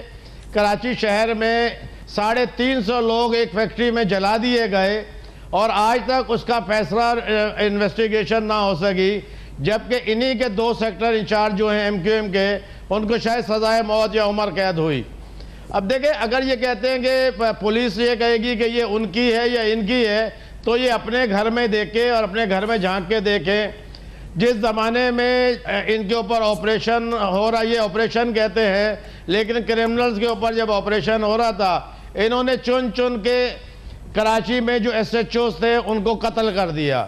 कराची शहर में 350 लोग एक फैक्ट्री में जला दिए गए और आज तक उसका फैसला इन्वेस्टिगेशन ना हो सकी, जबकि इन्हीं के 2 सेक्टर इंचार्ज जो हैं MQM के, उनको शायद सजाए मौत या उम्र कैद हुई। अब देखें, अगर ये कहते हैं कि पुलिस ये कहेगी कि ये उनकी है या इनकी है, तो ये अपने घर में देखें और अपने घर में झांक के देखें। जिस ज़माने में इनके ऊपर ऑपरेशन हो रहा, ये ऑपरेशन कहते हैं, लेकिन क्रिमिनल्स के ऊपर जब ऑपरेशन हो रहा था, इन्होंने चुन चुन के कराची में जो SHOs थे उनको कत्ल कर दिया।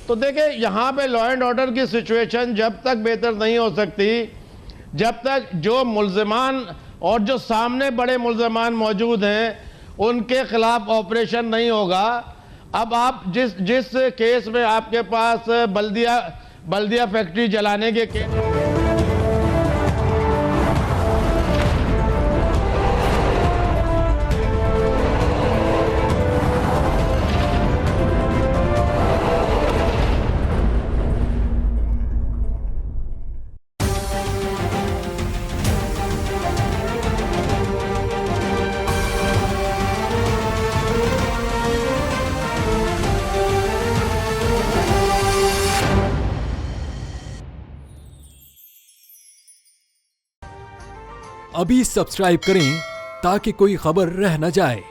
तो देखें, यहाँ पे लॉ एंड ऑर्डर की सिचुएशन जब तक बेहतर नहीं हो सकती, जब तक जो मुल्ज़िमान और जो सामने बड़े मुल्ज़िमान मौजूद हैं उनके खिलाफ ऑपरेशन नहीं होगा। अब आप जिस केस में आपके पास बल्दिया फैक्ट्री जलाने के केस, अभी सब्सक्राइब करें ताकि कोई खबर रह न जाए।